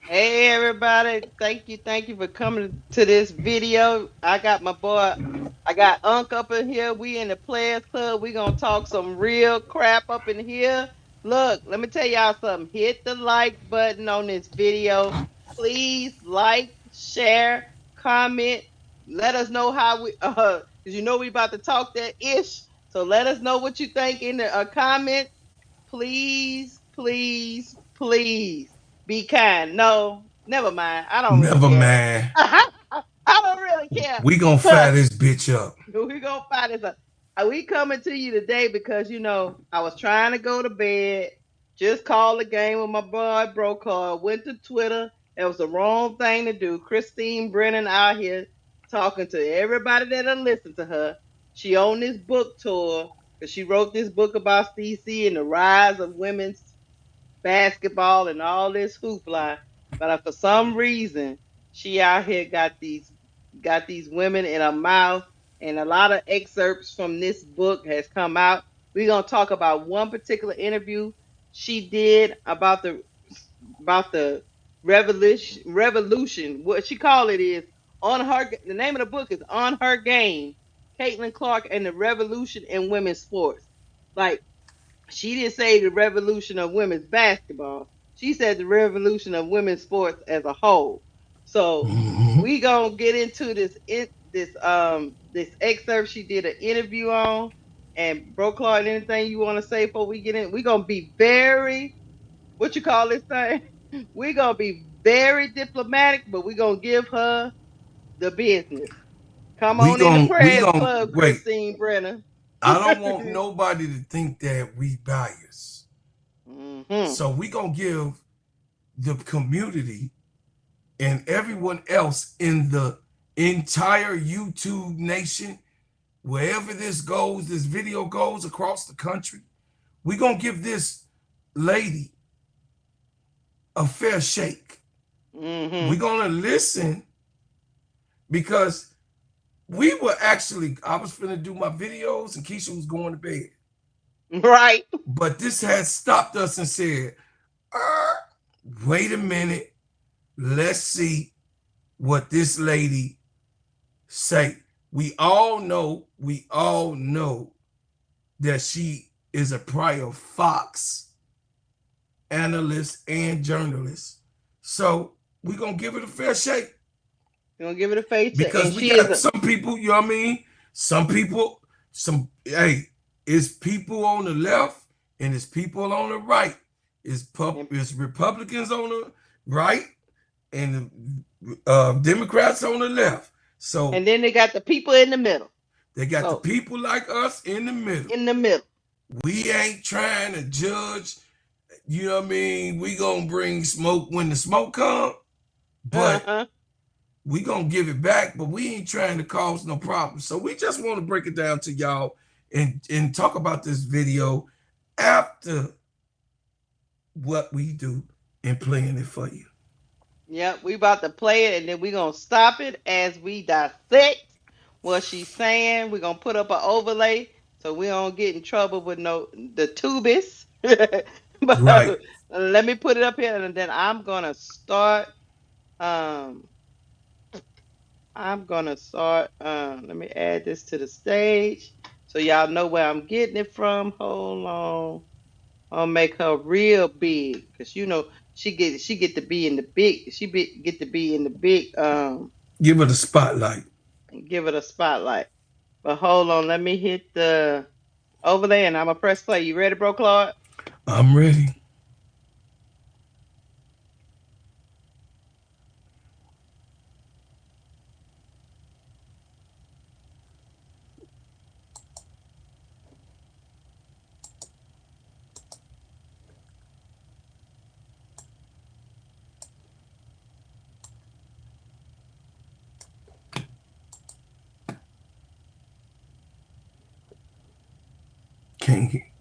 Hey everybody, thank you for coming to this video. I got my boy, I got Unc up in here. We in the Players Club. We gonna talk some real crap up in here. Look, let me tell y'all something. Hit the like button on this video. Please like, share, comment. Let us know how we cause you know we about to talk that ish. So let us know what you think in the comments. Please, please, please be kind. No, never mind. I don't really Never care. mind. I don't really care. We gonna fire this bitch up. We gonna find this. We coming to you today because I was trying to go to bed. Just called the game with my boy Brocar. Went to Twitter. It was the wrong thing to do. Christine Brennan out here talking to everybody that'll listen to her. She on this book tour because she wrote this book about CC and the rise of women's basketball and all this hoopla. But for some reason, she out here got these women in her mouth, and a lot of excerpts from this book has come out. We're gonna talk about one particular interview she did about the revolution. What she call it is on her. The name of the book is On Her Game. Caitlin Clark and the Revolution in Women's Sports. Like she didn't say the revolution of women's basketball. She said the revolution of women's sports as a whole. So Mhm. we gonna get into this excerpt she did an interview on. And Bro Claude, anything you want to say before we get in? We gonna be very what you call this thing? We gonna be very diplomatic, but we gonna give her the business. Come We on in the gon' we prayers gon' club, wait. Christine Brenner. I don't want nobody to think that we bias. Hmm. So we gonna give the community and everyone else in the entire YouTube nation, wherever this video goes across the country, we gonna give this lady a fair shake. We're Hmm. gonna listen because we were actually, I was finna do my videos and Keisha was going to bed. Right. But this had stopped us and said, "Er, wait a minute, let's see what this lady say." We all know that she is a prior Fox analyst and journalist. So we're gonna give it a fair shake We're gonna give it a face check. because And we she is got a some people, you know what I mean? Some people, hey, it's people on the left and it's people on the right. and, It's Republicans on the right and Democrats on the left. So and then they got the people in the middle. they got the So people like us in the middle. in the middle. We ain't trying to judge. You know what I mean? We gonna bring smoke when the smoke come, but Uh-huh. we gonna give it back. But we ain't trying to cause no problems. So we just want to break it down to y'all and talk about this video after what we do and playing it for you. Yep, we about to play it and then we gonna stop it as we dissect what she's saying. We're gonna put up an overlay so we don't get in trouble with no the tubies. Right. But let me put it up here and then um I'm gonna start let me add this to the stage so y'all know where I'm getting it from. Hold on. I'll make her real big because she get to be in the big get to be in the big Give it a spotlight. and give it a spotlight. But hold on, let me hit the overlay and I'm gonna press play. You ready, bro, Claude? I'm ready.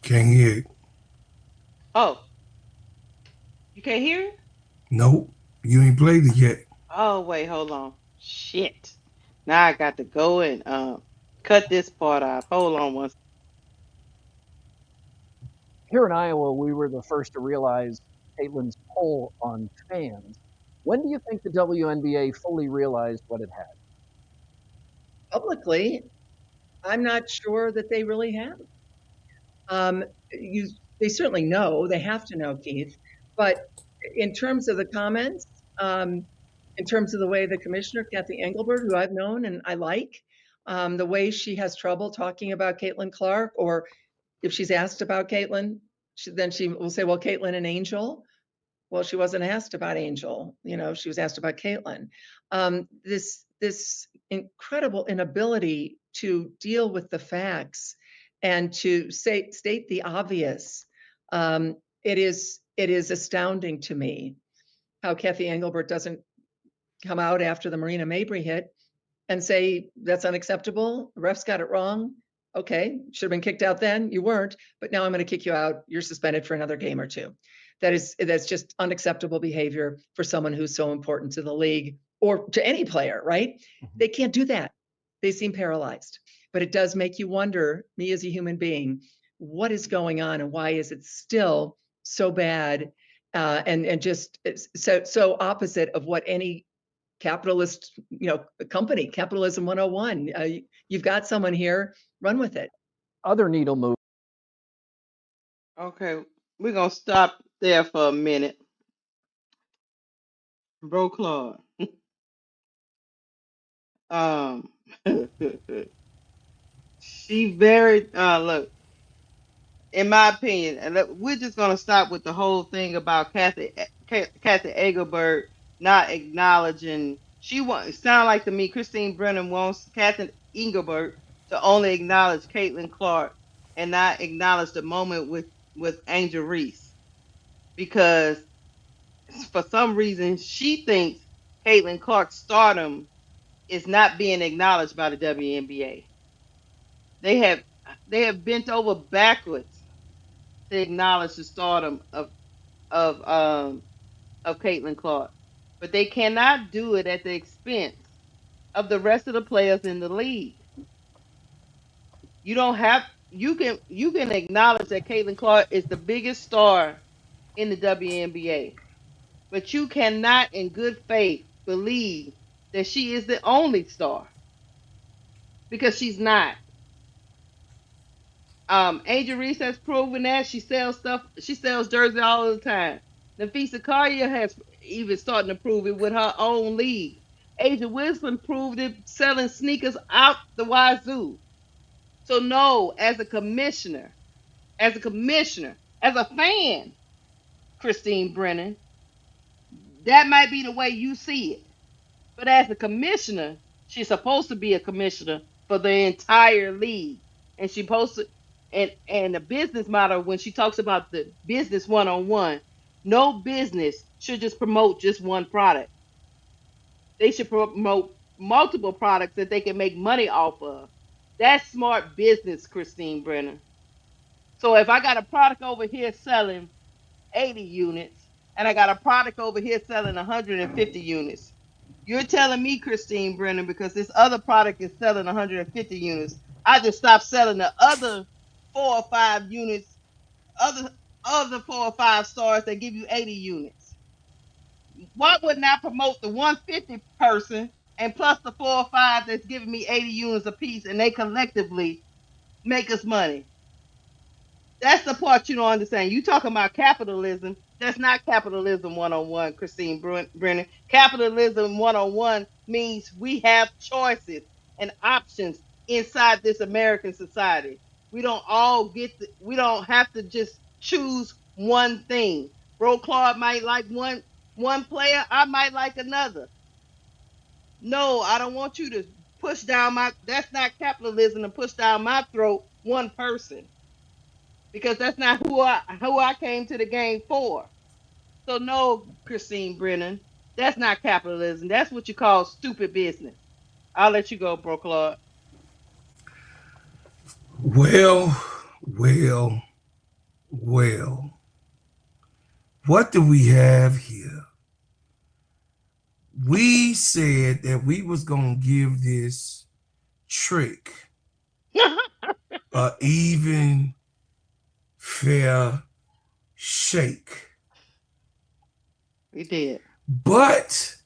Can't hear it. Oh, you can't hear it? Nope. You ain't played it yet. Oh wait, hold on. Shit. Now I got to go and cut this part out. Hold on one. Here in Iowa, we were the first to realize Caitlin's pull on fans. When do you think the WNBA fully realized what it had? Publicly, I'm not sure that they really have. Um, you, they certainly know. They have to know, Keith. But in terms of the comments, um, in terms of the way the commissioner, Kathy Engelbert, who I've known and I like, the way she has trouble talking about Caitlin Clark, or if she's asked about Caitlin, then she will say, "Well, Caitlin and Angel." Well, she wasn't asked about Angel. She was asked about Caitlin. This incredible inability to deal with the facts and to state the obvious. It is astounding to me how Kathy Engelbert doesn't come out after the Marina Mabry hit and say that's unacceptable. The refs got it wrong. Okay, should have been kicked out then. You weren't, but now I'm going to kick you out. You're suspended for another game or two. That's just unacceptable behavior for someone who's so important to the league or to any player, right? Mhm. They can't do that. They seem paralyzed. But it does make you wonder, me as a human being, what is going on and why is it still so bad and just so opposite of what any capitalist, company, capitalism 101. You've got someone here, run with it. Other needle move. Okay, we're gonna stop there for a minute. Bro Claude. Um she very look, in my opinion, and we're just gonna stop with the whole thing about Kathy Engelbert not acknowledging. She wants. Sound like to me, Christine Brennan wants Kathy Engelbert to only acknowledge Caitlin Clark and not acknowledge the moment with Angel Reese, because for some reason she thinks Caitlin Clark's stardom is not being acknowledged by the WNBA. They have they have bent over backwards to acknowledge the stardom of um of Caitlin Clark, but they cannot do it at the expense of the rest of the players in the league. You don't have you can acknowledge that Caitlin Clark is the biggest star in the WNBA, but you cannot, in good faith, believe that she is the only star, because she's not. Angel Reese has proven that she sells stuff. She sells jerseys all the time. Nafisa Collier has even starting to prove it with her own league. Asia Wilson proved it selling sneakers out the wazoo. So no, as a fan, Christine Brennan, that might be the way you see it. But as a commissioner, she's supposed to be a commissioner for the entire league. And she supposed to, and the business model, when she talks about the business one on one, no business should just promote just one product. They should promote multiple products that they can make money off of. That's smart business, Christine Brenner. So if I got a product over here selling 80 units, and I got a product over here selling 150 units. You're telling me, Christine Brennan, because this other product is selling 150 units, I just stop selling the other 4 or 5 units, other 4 or 5 stars that give you 80 units. Why wouldn't I promote the 150 person and plus the 4 or 5 that's giving me 80 units apiece, and they collectively make us money? That's the part you don't understand. You talking about capitalism. That's not capitalism 101, Christine Brennan. Capitalism 101 means we have choices and options inside this American society. We don't have to just choose one thing. Bro Claude might like one player, I might like another. No, I don't want you to push down my that's not capitalism, to push down my throat one person, because that's not who I came to the game for. So no, Christine Brennan, that's not capitalism. That's what you call stupid business. I'll let you go, Bro Claude. Well, well, well. What do we have here? We said that we was gonna give this trick a even fair shake. We did. But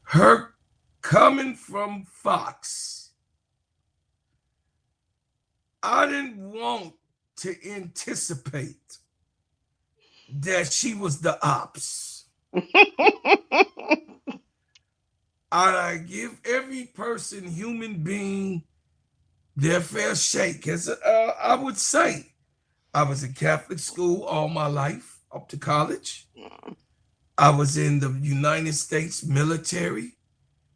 her coming from Fox, I didn't want to anticipate that she was the ops. I give every person, human being, their fair shake. As I would say, I was in Catholic school all my life up to college. I was in the United States military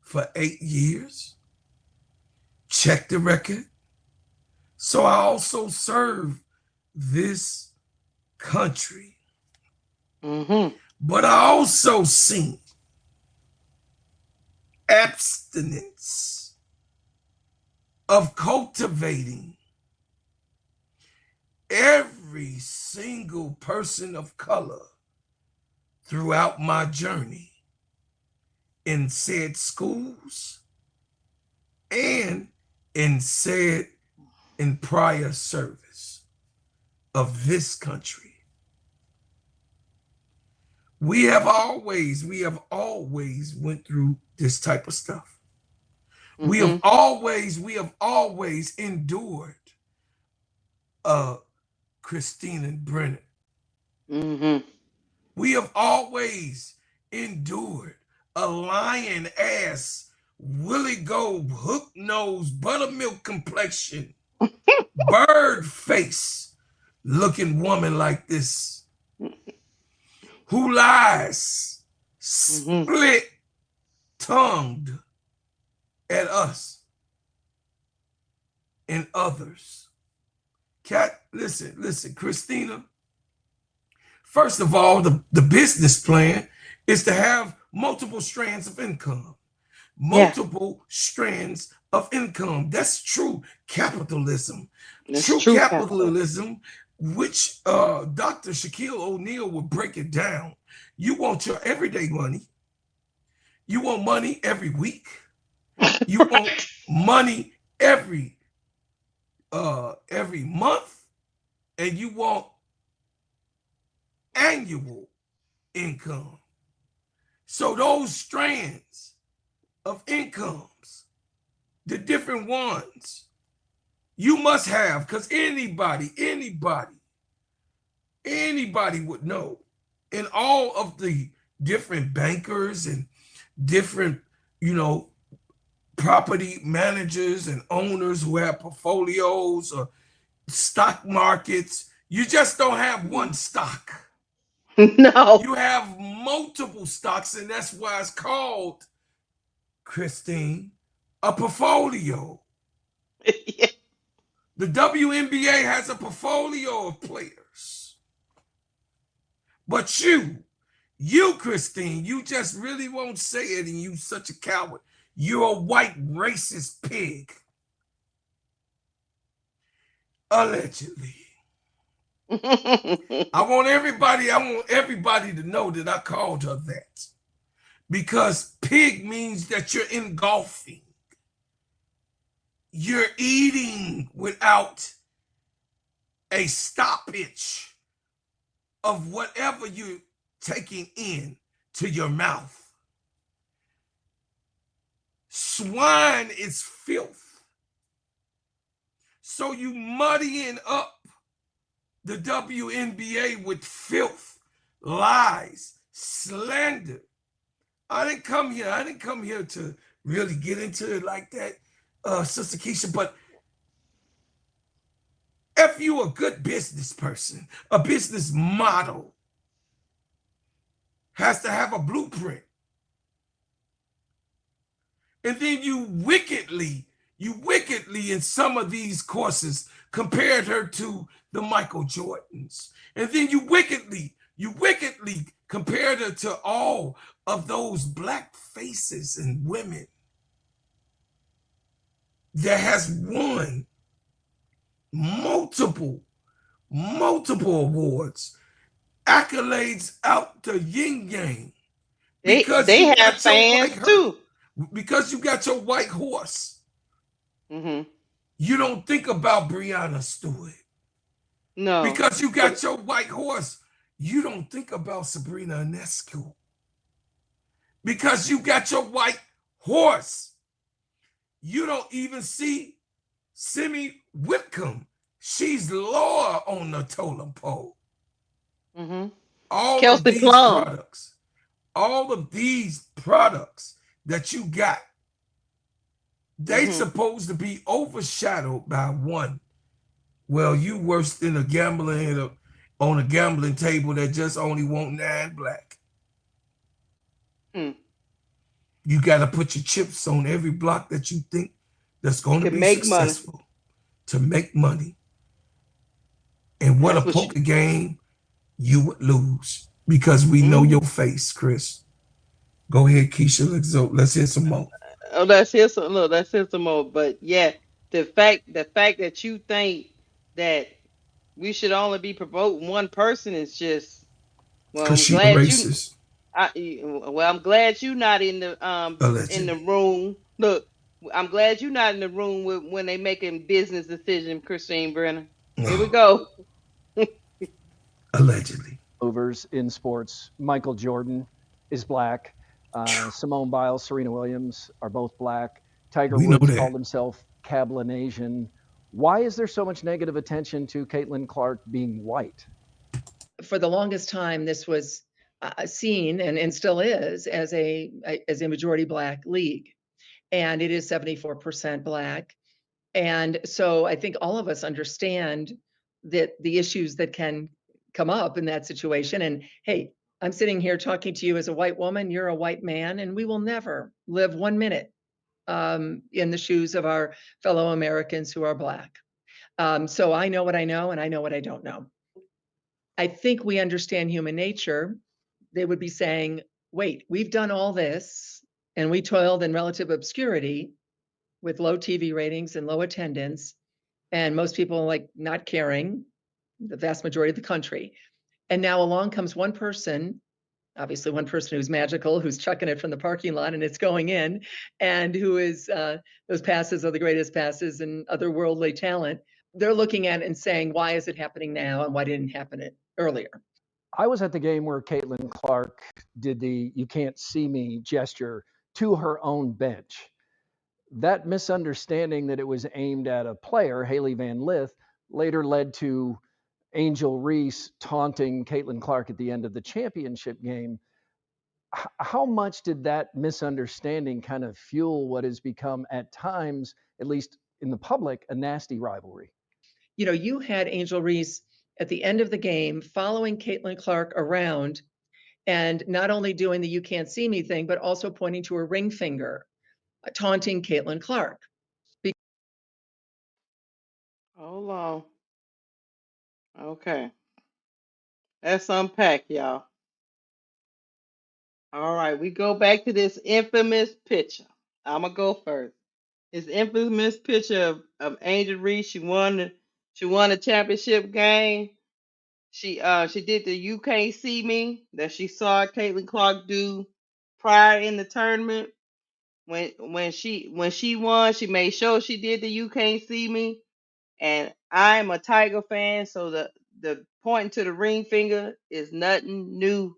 for 8 years. Check the record. So I also serve this country. But I also seen abstinence of cultivating every single person of color throughout my journey in said schools and in prior service of this country. We have always went through this type of stuff. We have always endured Christina and Brennan. We have always endured a lion ass, Willie Gold, hook nose, buttermilk complexion, bird face looking woman like this, who lies split tongued at us and others. Cat, listen, Christina. First of all, the business plan is to have multiple strands of income. Multiple strands of income. That's true capitalism. True capitalism, which Dr. Shaquille O'Neal would break it down. You want your everyday money. You want money every week. You want money every month, and you want annual income. So those strands of incomes, the different ones, you must have, because anybody would know. And all of the different bankers and different, property managers and owners who have portfolios or stock markets, you just don't have one stock. No. You have multiple stocks, and that's why it's called, Christine, a portfolio. Yeah. The WNBA has a portfolio of players. But you, Christine, you just really won't say it, and you such a coward. You're a white racist pig. Allegedly. I want everybody to know that I called her that. Because pig means that you're engulfing. You're eating without a stoppage of whatever you're taking in to your mouth. Swine is filth. So you muddying up the WNBA with filth, lies, slander. I didn't come here to really get into it like that, Sister Keisha, but if you a good business person, a business model has to have a blueprint. And then you wickedly in some of these courses compared her to the Michael Jordans. And then you wickedly compared her to all of those black faces and women that has won multiple awards, accolades out the yin yang. Because they have fans too. Because you got your white horse. You don't think about Breonna Stewart. No. Because you got your white horse, you don't think about Sabrina Ionescu. because you got your white horse. You don't even see Simi Whitcomb. She's lower on the totem pole. Mm-hmm. All of Kelsey these Plum. products, all of these products that you got, they Mm-hmm. supposed to be overshadowed by one. Well, you worse than a gambler on a gambling table that just only want 9 black. Hmm. You got to put your chips on every block that you think that's going to Can be make money. successful to make money. And what a That's what you. poker game you would lose because we know Mm-hmm. your face, Chris. Go ahead, Keisha. Let's hear some more. Oh, let's hear some. Look, let's hear some more. But yeah, the fact that you think that we should only be promoting one person is just. Well, Because I'm she a glad you. racist, Well, I'm glad you not in the allegedly. room. Look, I'm glad you not in the room when they making business decisions, Christine Brennan. Here we Oh, go. allegedly. Movers in sports. Michael Jordan is black. Simone Biles, Serena Williams are both black. Tiger We know Woods that. called himself Cablinasian. Why is there so much negative attention to Caitlin Clark being white? For the longest time, this was seen and still is as a majority black league, and it is 74% black. And so I think all of us understand that the issues that can come up in that situation. And hey, I'm sitting here talking to you as a white woman, you're a white man, and we will never live 1 minute in the shoes of our fellow Americans who are black. So I know what I know, and I know what I don't know. I think we understand human nature. They would be saying, wait, we've done all this and we toiled in relative obscurity with low TV ratings and low attendance, and most people like not caring, the vast majority of the country. And now along comes one person, obviously one person who's magical, who's chucking it from the parking lot and it's going in, and who is those passes are the greatest passes and otherworldly talent. They're looking at it and saying, why is it happening now and why didn't it happen earlier? I was at the game where Caitlin Clark did the "you can't see me" gesture to her own bench. That misunderstanding that it was aimed at a player, Haley Van Lith, later led to Angel Reese taunting Caitlin Clark at the end of the championship game. How much did that misunderstanding kind of fuel what has become, at times, at least in the public, a nasty rivalry? You know, you had Angel Reese at the end of the game following Caitlin Clark around and not only doing the "you can't see me" thing, but also pointing to her ring finger, taunting Caitlin Clark. Hold on. Okay. Let's unpack, y'all. All right, we go back to this infamous picture. I'm gonna go first. This infamous picture of Angel Reese. She won the championship game. She did the "you can't see me" that she saw Caitlin Clark do prior in the tournament. When she won, she made sure she did the "you can't see me." And I'm a Tiger fan, so the pointing to the ring finger is nothing new.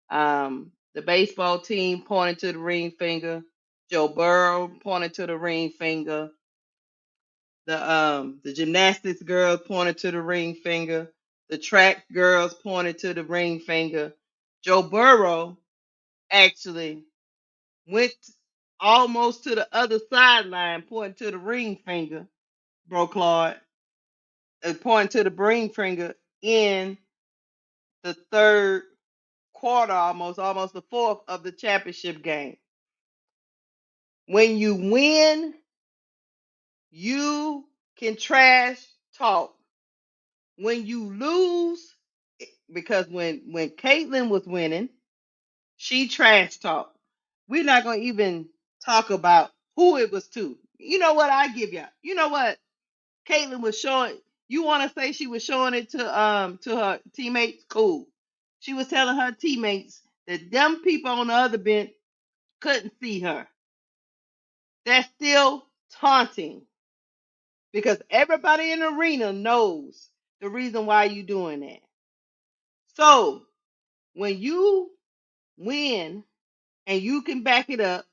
The baseball team pointed to the ring finger. Joe Burrow pointed to the ring finger. The gymnastics girls pointed to the ring finger. The track girls pointed to the ring finger. Joe Burrow actually went almost to the other sideline, pointing to the ring finger, bro Claude, pointing to the ring finger in the third quarter, almost the fourth of the championship game. When you win, you can trash talk. When you lose, because when Caitlyn was winning, she trash talk. We're not gonna even talk about who it was to. You know what? I give you. You know what? Caitlyn was showing. You want to say she was showing it to her teammates? Cool. She was telling her teammates that them people on the other bench couldn't see her. That's still taunting because everybody in the arena knows the reason why you doing that. So when you win and you can back it up,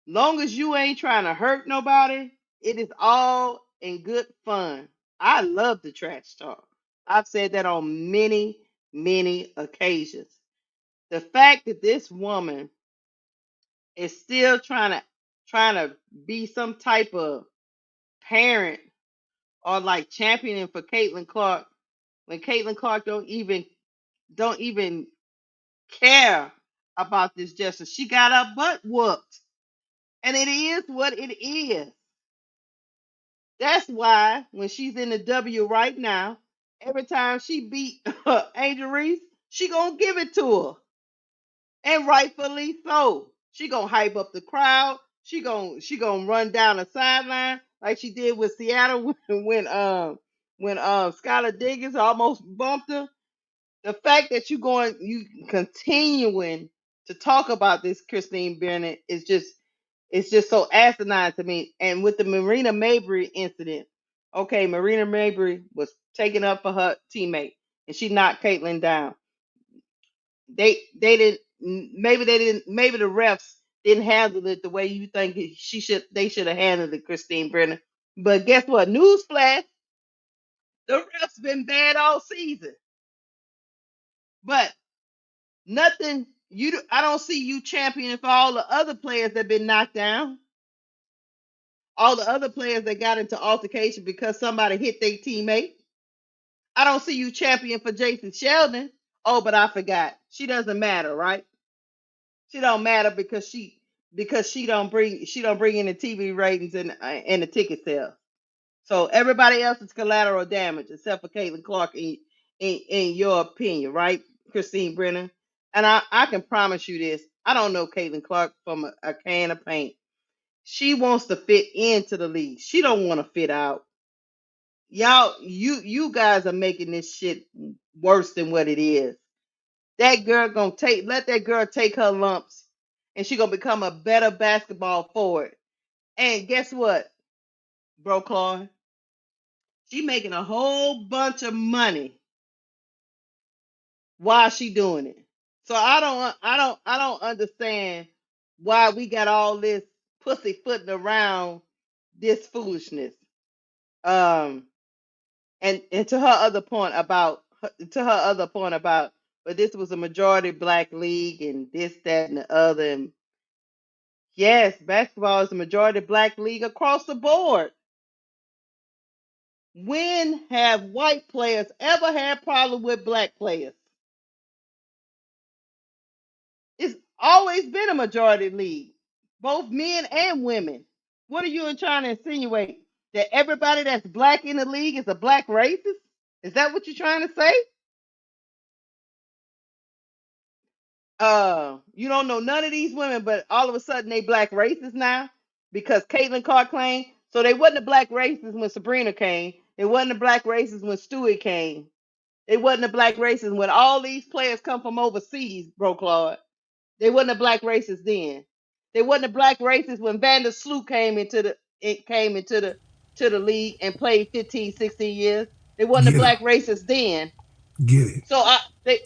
long as you ain't trying to hurt nobody, it is all in good fun. I love the trash talk. I've said that on many, many occasions. The fact that this woman is still trying to be some type of parent or like championing for Caitlin Clark when Caitlin Clark don't even care about this justice. She got her butt whooped. And it is what it is. That's why when she's in the W right now, every time she beat Angel Reese, she gonna give it to her. And rightfully so. She gonna hype up the crowd. She gonna run down the sideline like she did with Seattle when Skylar Diggins almost bumped her. The fact that you continuing to talk about this Christine Bennett is just it's just so asinine to me. And with the Marina Mabry incident, okay, Marina Mabry was taking up for her teammate and she knocked Caitlin down. Maybe the refs didn't handle it the way you think they should have handled it, Christine Brennan. But guess what? Newsflash, the refs been bad all season. But nothing I don't see you championing for all the other players that been knocked down. All the other players that got into altercation because somebody hit their teammate. I don't see you champion for Jason Sheldon. Oh, but I forgot. She doesn't matter, right? She don't matter because she don't bring in the TV ratings and the ticket sales. So everybody else is collateral damage except for Caitlin Clark in your opinion, right, Christine Brennan? And I can promise you this. I don't know Caitlin Clark from a can of paint. She wants to fit into the league. She don't want to fit out. Y'all, you guys are making this shit worse than what it is. That girl gonna let that girl take her lumps, and she gonna become a better basketball forward. And guess what, bro, Claude? She making a whole bunch of money while she doing it. So I don't understand why we got all this pussyfooting around this foolishness. Um, and to her other point about, but this was a majority black league and this, that, and the other. And yes, basketball is a majority black league across the board. When have white players ever had problem with black players? It's always been a majority league, both men and women. What are you trying to insinuate? That everybody that's black in the league is a black racist? Is that what you're trying to say? You don't know none of these women, but all of a sudden they black racists now because Caitlin Clark came. So they wasn't a black racist when Sabrina came. They wasn't a black racist when Stewie came. They wasn't a black racist when all these players come from overseas, bro, Claude. They wasn't a black racist then. They wasn't a black racist when Vander Sloot came into the league and played 15, 16 years. They wasn't a Get her. black racist then. Get it. So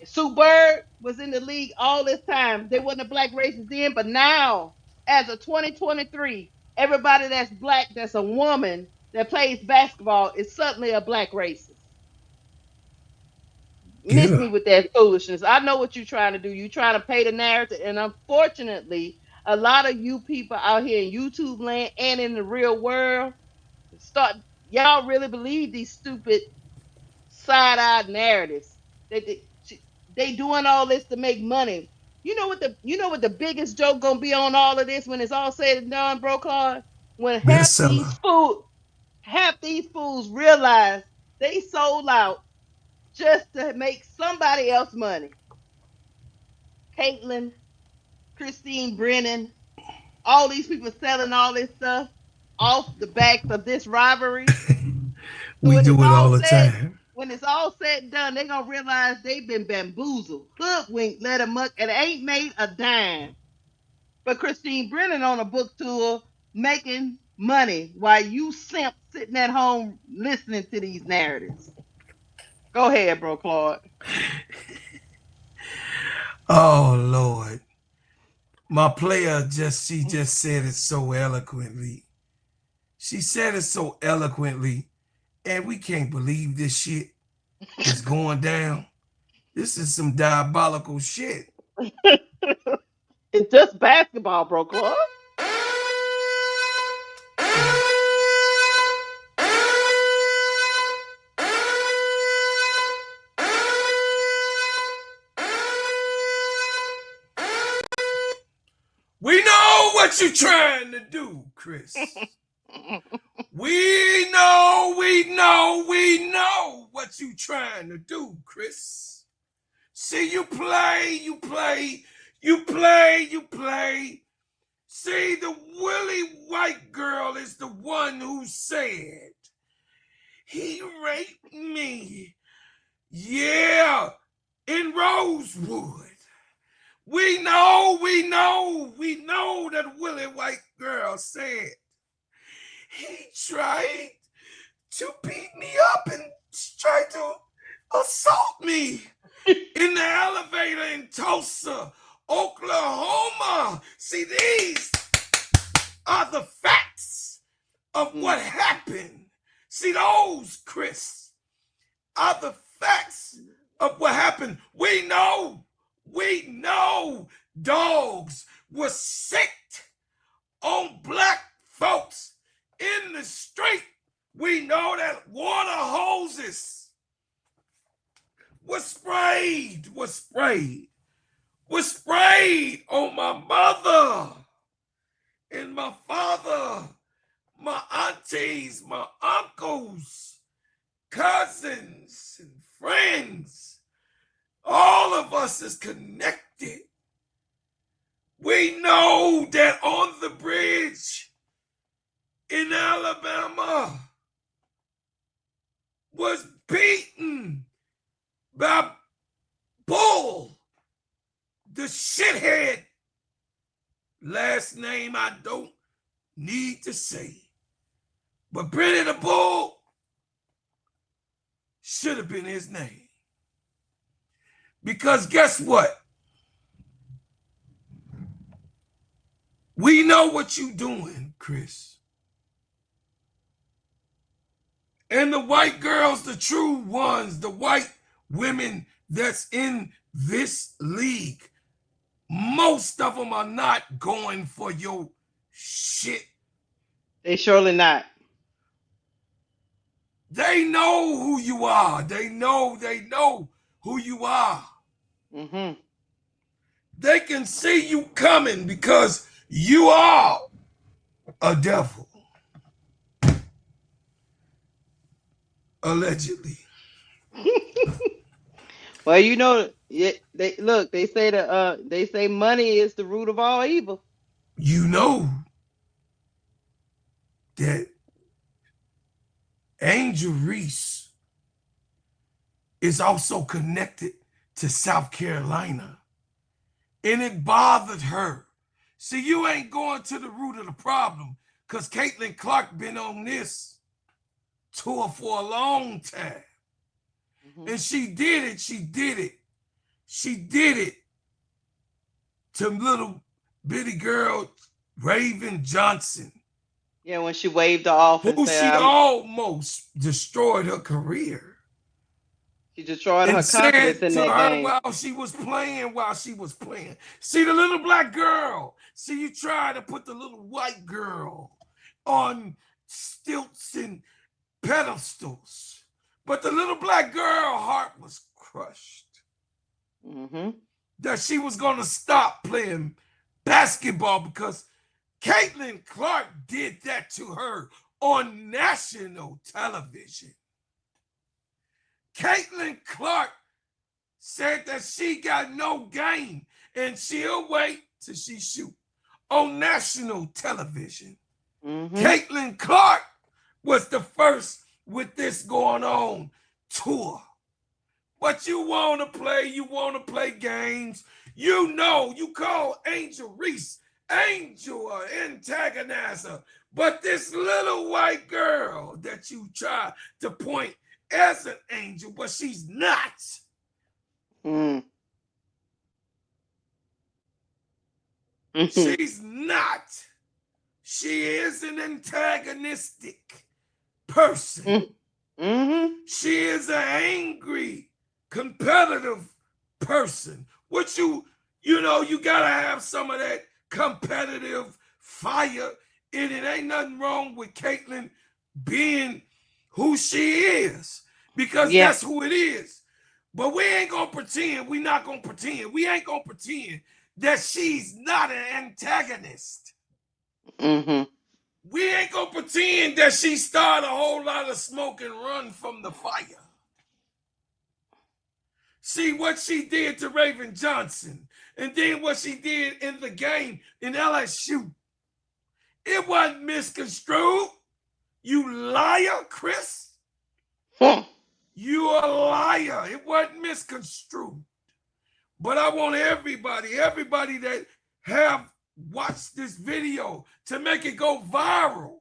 Sue Bird was in the league all this time. They wasn't a black racist then, but now, as of 2023, everybody that's black, that's a woman that plays basketball, is suddenly a black racist. Get Miss her. me with that foolishness. I know what you're trying to do. You're trying to pay the narrative, and unfortunately, a lot of you people out here in YouTube land and in the real world start y'all really believe these stupid side-eyed narratives. They doing all this to make money. You know what the biggest joke gonna be on all of this when it's all said and done, bro card? When Bestseller. half these fools realize they sold out just to make somebody else money. Caitlin, Christine Brennan, all these people selling all this stuff off the backs of this rivalry. So We do it all the time. when it's all said and done, they're gonna realize they've been bamboozled, hoodwinked, let them muck, and ain't made a dime. But Christine Brennan on a book tour making money while you simp sitting at home listening to these narratives. Go ahead, bro, Claude. Oh Lord. My player she just said it so eloquently. She said it so eloquently, and we can't believe this shit is going down. This is some diabolical shit. It's just basketball, bro club. We know what you're trying to do, Chris. We know what you trying to do, Chris. See, you play. See, the Willie White girl is the one who said, he raped me. Yeah, in Rosewood. We know that Willie White girl said, he tried to beat me up and tried to assault me in the elevator in Tulsa, Oklahoma. See, these are the facts of what happened. See, those, Chris, are the facts of what happened. We know dogs were sick on black folks in the street. We know that water hoses were sprayed on my mother and my father, my aunties, my uncles, cousins, and friends. All of us is connected. We know that on the bridge in Alabama was beaten by Bull, the shithead, last name I don't need to say. But Brennan the Bull should have been his name. Because guess what? We know what you doing, Chris. And the white girls, the true ones, the white women that's in this league, most of them are not going for your shit. They surely not. They know who you are. They know who you are. Mm-hmm. They can see you coming because you are a devil. Allegedly. Well, you know, they look. They say they say money is the root of all evil. You know that Angel Reese is also connected to South Carolina, and it bothered her. See, you ain't going to the root of the problem because Caitlin Clark been on this tour for a long time. Mm-hmm. And she did it to little bitty girl Raven Johnson. Yeah, when she waved off and who said, she almost destroyed her career. She destroyed And her confidence said in to that her game. while she was playing. See the little black girl. See, you try to put the little white girl on stilts and pedestals. But the little black girl heart was crushed. Mm-hmm. That she was going to stop playing basketball because Caitlin Clark did that to her on national television. Caitlin Clark said that she got no game and she'll wait till she shoot on national television. Mm-hmm. Caitlin Clark was the first with this going on tour. But you want to play games. You know, you call Angel Reese, Angel or antagonizer. But this little white girl that you try to point as an angel, but she's not. Mm. Mm-hmm. She's not. She is an antagonistic person. Mm-hmm. She is an angry, competitive person. What you know, you gotta have some of that competitive fire in it. Ain't nothing wrong with Caitlyn being who she is, because Yeah. that's who it is. But we ain't gonna pretend. We not gonna pretend. We ain't gonna pretend that she's not an antagonist. Mm-hmm. We ain't gonna pretend that she started a whole lot of smoke and run from the fire. See what she did to Raven Johnson, and then what she did in the game in LSU. It wasn't misconstrued. You liar, Chris. You a liar. It wasn't misconstrued. But I want everybody that have watched this video to make it go viral.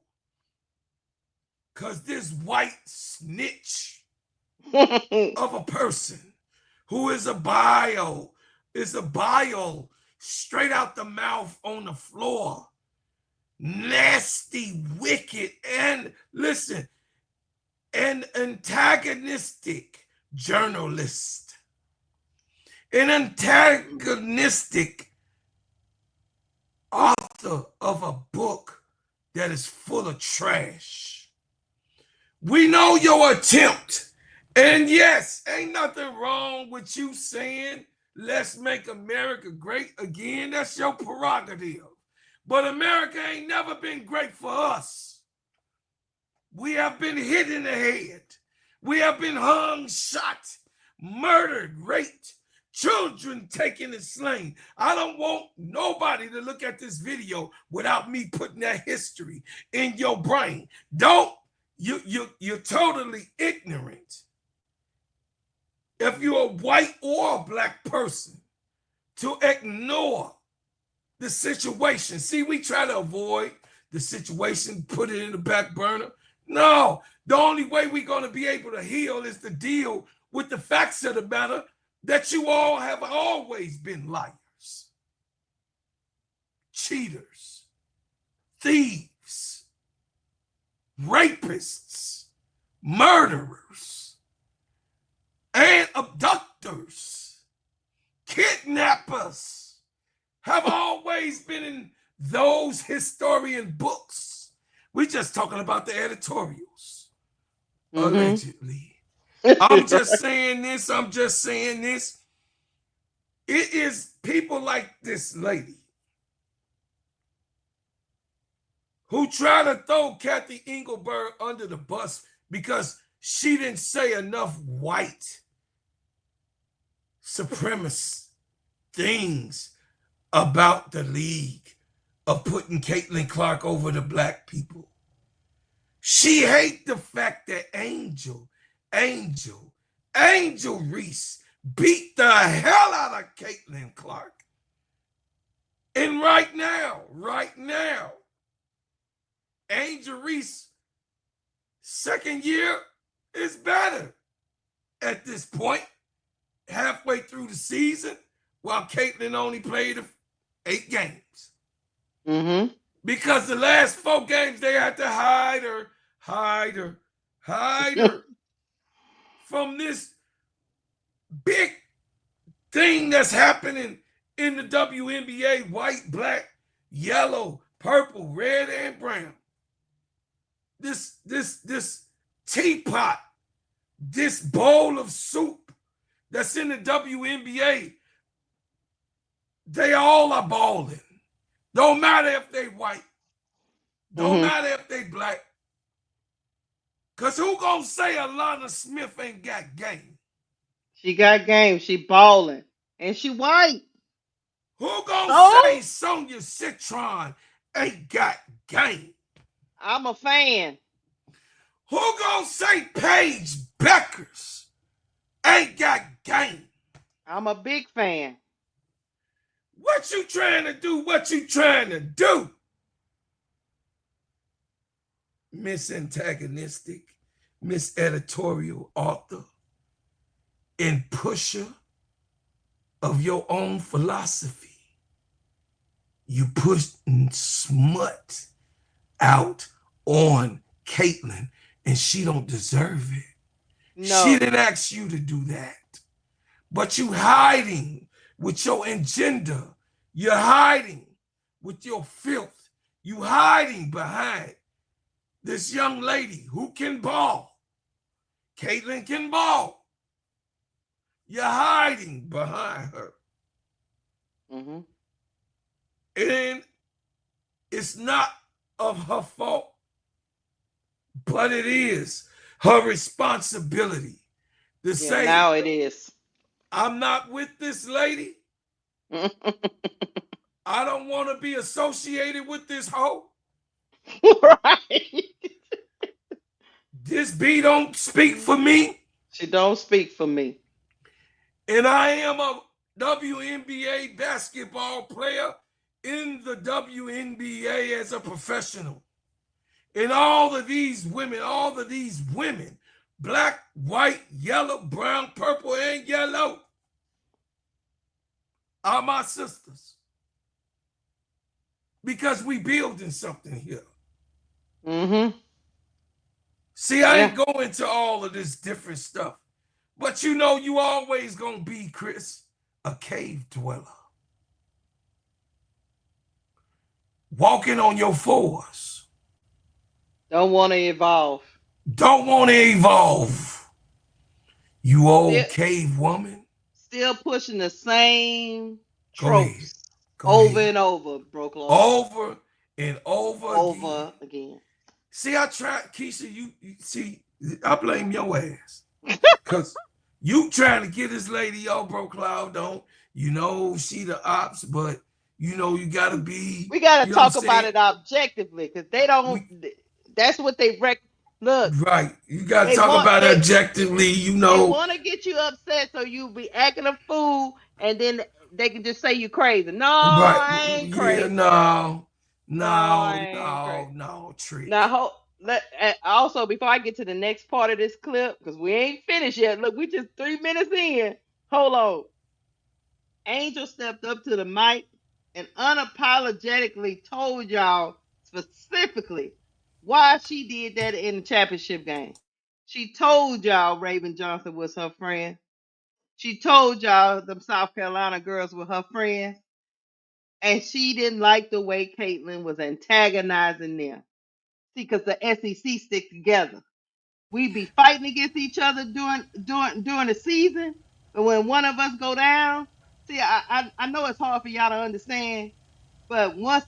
Because this white snitch of a person who is a bio straight out the mouth on the floor. Nasty, wicked, and listen, an antagonistic journalist. An antagonistic author of a book that is full of trash. We know your attempt. And yes, ain't nothing wrong with you saying, let's make America great again. That's your prerogative. But America ain't never been great for us. We have been hit in the head. We have been hung, shot, murdered, raped, children taken and slain. I don't want nobody to look at this video without me putting that history in your brain. You're totally ignorant. If you're a white or a black person, to ignore the situation. See, we try to avoid the situation, put it in the back burner. No, the only way we're going to be able to heal is to deal with the facts of the matter, that you all have always been liars, cheaters, thieves, rapists, murderers, and abductors, kidnappers, have always been in those historian books. We're just talking about the editorials, allegedly. I'm just saying this. It is people like this lady who try to throw Kathy Engelberg under the bus because she didn't say enough white supremacist things about the league of putting Caitlin Clark over the black people. She hates the fact that Angel Reese beat the hell out of Caitlin Clark. And right now, Angel Reese second year is better at this point, halfway through the season, while Caitlin only played 8 games. Because the last 4 games they had to hide her from this big thing that's happening in the WNBA: white, black, yellow, purple, red, and brown. This teapot, this bowl of soup that's in the WNBA, they all are balling. Don't matter if they white. Don't matter if they black. Because who gonna say Alana Smith ain't got game? She got game. She balling. And she white. Who gonna So, say Sonia Citron ain't got game? I'm a fan. Who gonna say Paige Beckers ain't got game? I'm a big fan. What you trying to do? What you trying to do? Miss Antagonistic, Miss Editorial Author, and pusher of your own philosophy. You pushed smut out on Caitlyn, and she don't deserve it. She No. didn't ask you to do that. But you hiding with your agenda. You're hiding with your filth. You hiding behind this young lady who can ball. Caitlyn can ball. You're hiding behind her. Mm-hmm. And it's not of her fault, but it is her responsibility to Yeah, say, now it is. I'm not with this lady. I don't want to be associated with this hoe. Right. This B don't speak for me. She don't speak for me. And I am a WNBA basketball player in the WNBA as a professional. And all of these women, black, white, yellow, brown, purple, and yellow, are my sisters. Because we building something here. Mm-hmm. See, I Yeah. ain't going to all of this different stuff. But you know you always gonna be, Chris, a cave dweller. Walking on your fours. Don't want to evolve. Don't want to evolve. You Still, old cave woman. still pushing the same Go ahead. tropes Go over ahead. and over, bro Clark. Over and over again. Over again. See, I tried, Keisha, you see, I blame your ass. Because you trying to get this lady, yo, bro, Cloud, don't. You know, she the ops, but, you know, you got to be, We got you to know what I'm talk about saying? it objectively because they don't. We, That's what they look. right. You got to They talk want about it they objectively, you they know. want to get you upset so you be acting a fool, and then they can just say you crazy. No, Right. I ain't Yeah, crazy. no. No, I No, ain't no, crazy. no, trick. Now, also before I get to the next part of this clip, because we ain't finished yet. Look, we just 3 minutes in. Hold on. Angel stepped up to the mic and unapologetically told y'all specifically why she did that in the championship game. She told y'all Raven Johnson was her friend. She told y'all them South Carolina girls were her friends. And she didn't like the way Caitlyn was antagonizing them. See, because the SEC stick together. We be fighting against each other during the season, but when one of us go down, see, I know it's hard for y'all to understand, but once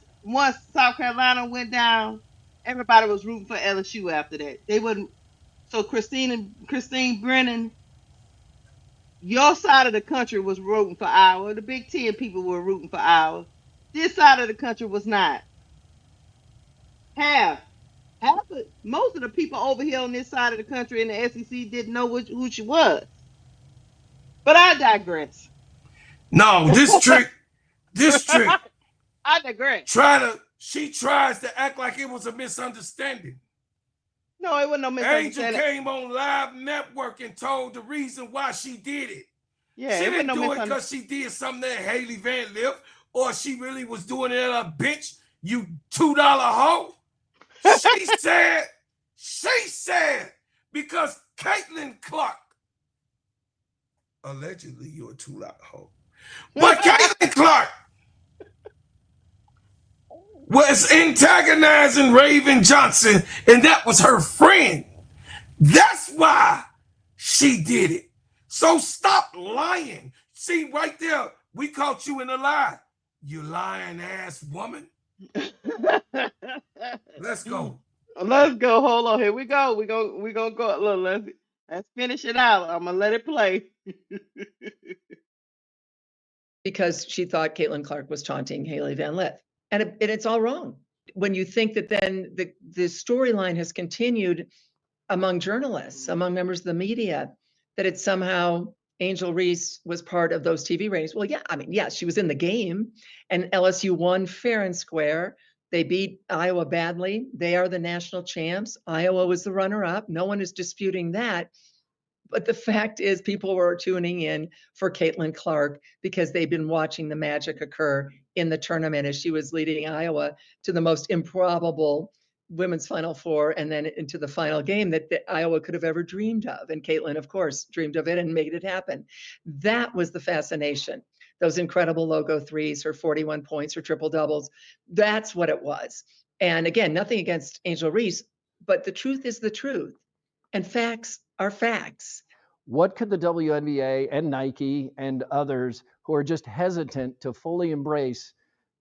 South Carolina went down, everybody was rooting for LSU after that. They wouldn't. So Christine Brennan, your side of the country was rooting for Iowa. The Big Ten people were rooting for Iowa. This side of the country was not. Half most of the people over here on this side of the country in the SEC didn't know who she was. But I digress. No, this trick, I digress. she tries to act like it was a misunderstanding. No, it wasn't no Angel misunderstanding. came on live network and told the reason why she did it. Yeah, She it wasn't didn't no do it misunderstanding. because she did something that Haley Van Lith, or she really was doing it at a bench, you $2 hoe. She said, because Caitlyn Clark, allegedly you're a $2 hoe, but Caitlyn Clark was antagonizing Raven Johnson, and that was her friend. That's why she did it. So stop lying. See, right there, we caught you in a lie. You lying ass woman. Let's go. Let's go. Hold on. Here we go. We gonna go. Look, let's finish it out. I'm gonna let it play. because she thought Caitlin Clark was taunting Haley Van Lith. And it's all wrong. When you think that then the storyline has continued among journalists, among members of the media, that it's somehow Angel Reese was part of those TV ratings. Well, yeah, I mean, yeah, she was in the game, and LSU won fair and square. They beat Iowa badly. They are the national champs. Iowa was the runner-up. No one is disputing that. But the fact is, people were tuning in for Caitlin Clark because they've been watching the magic occur in the tournament as she was leading Iowa to the most improbable women's Final Four and then into the final game that Iowa could have ever dreamed of. And Caitlin, of course, dreamed of it and made it happen. That was the fascination. Those incredible logo threes, her 41 points, her triple doubles. That's what it was. And again, nothing against Angel Reese, but the truth is the truth. And facts are facts. What could the WNBA and Nike and others who are just hesitant to fully embrace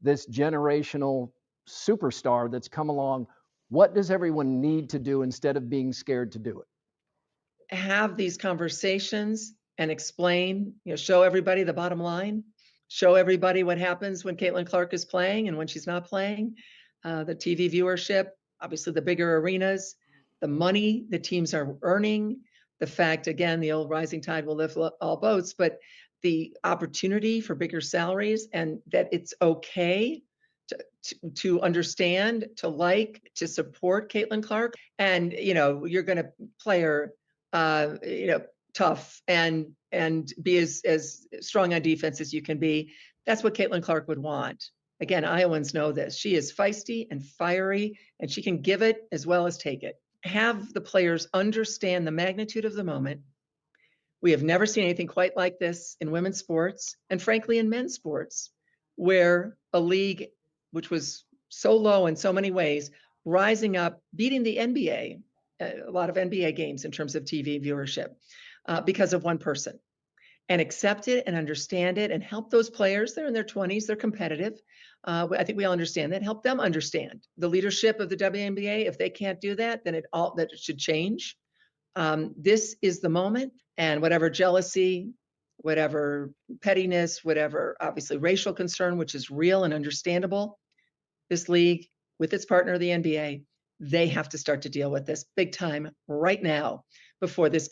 this generational superstar that's come along, what does everyone need to do instead of being scared to do it? Have these conversations and explain, show everybody the bottom line, show everybody what happens when Caitlin Clark is playing and when she's not playing, the TV viewership, obviously the bigger arenas, the money the teams are earning, the fact, again, the old rising tide will lift all boats, but the opportunity for bigger salaries and that it's okay to understand, to like, to support Caitlin Clark. And, you're going to play her, tough and be as strong on defense as you can be. That's what Caitlin Clark would want. Again, Iowans know this. She is feisty and fiery, and she can give it as well as take it. Have the players understand the magnitude of the moment. We have never seen anything quite like this in women's sports, and frankly, in men's sports, where a league which was so low in so many ways, rising up, beating the NBA, a lot of NBA games in terms of TV viewership, because of one person. And accept it and understand it and help those players. They're in their 20s, they're competitive. I think we all understand that. Help them understand the leadership of the WNBA. If they can't do that, then that should change. This is the moment, and whatever jealousy, whatever pettiness, whatever obviously racial concern, which is real and understandable, this league with its partner, the NBA, they have to start to deal with this big time right now before this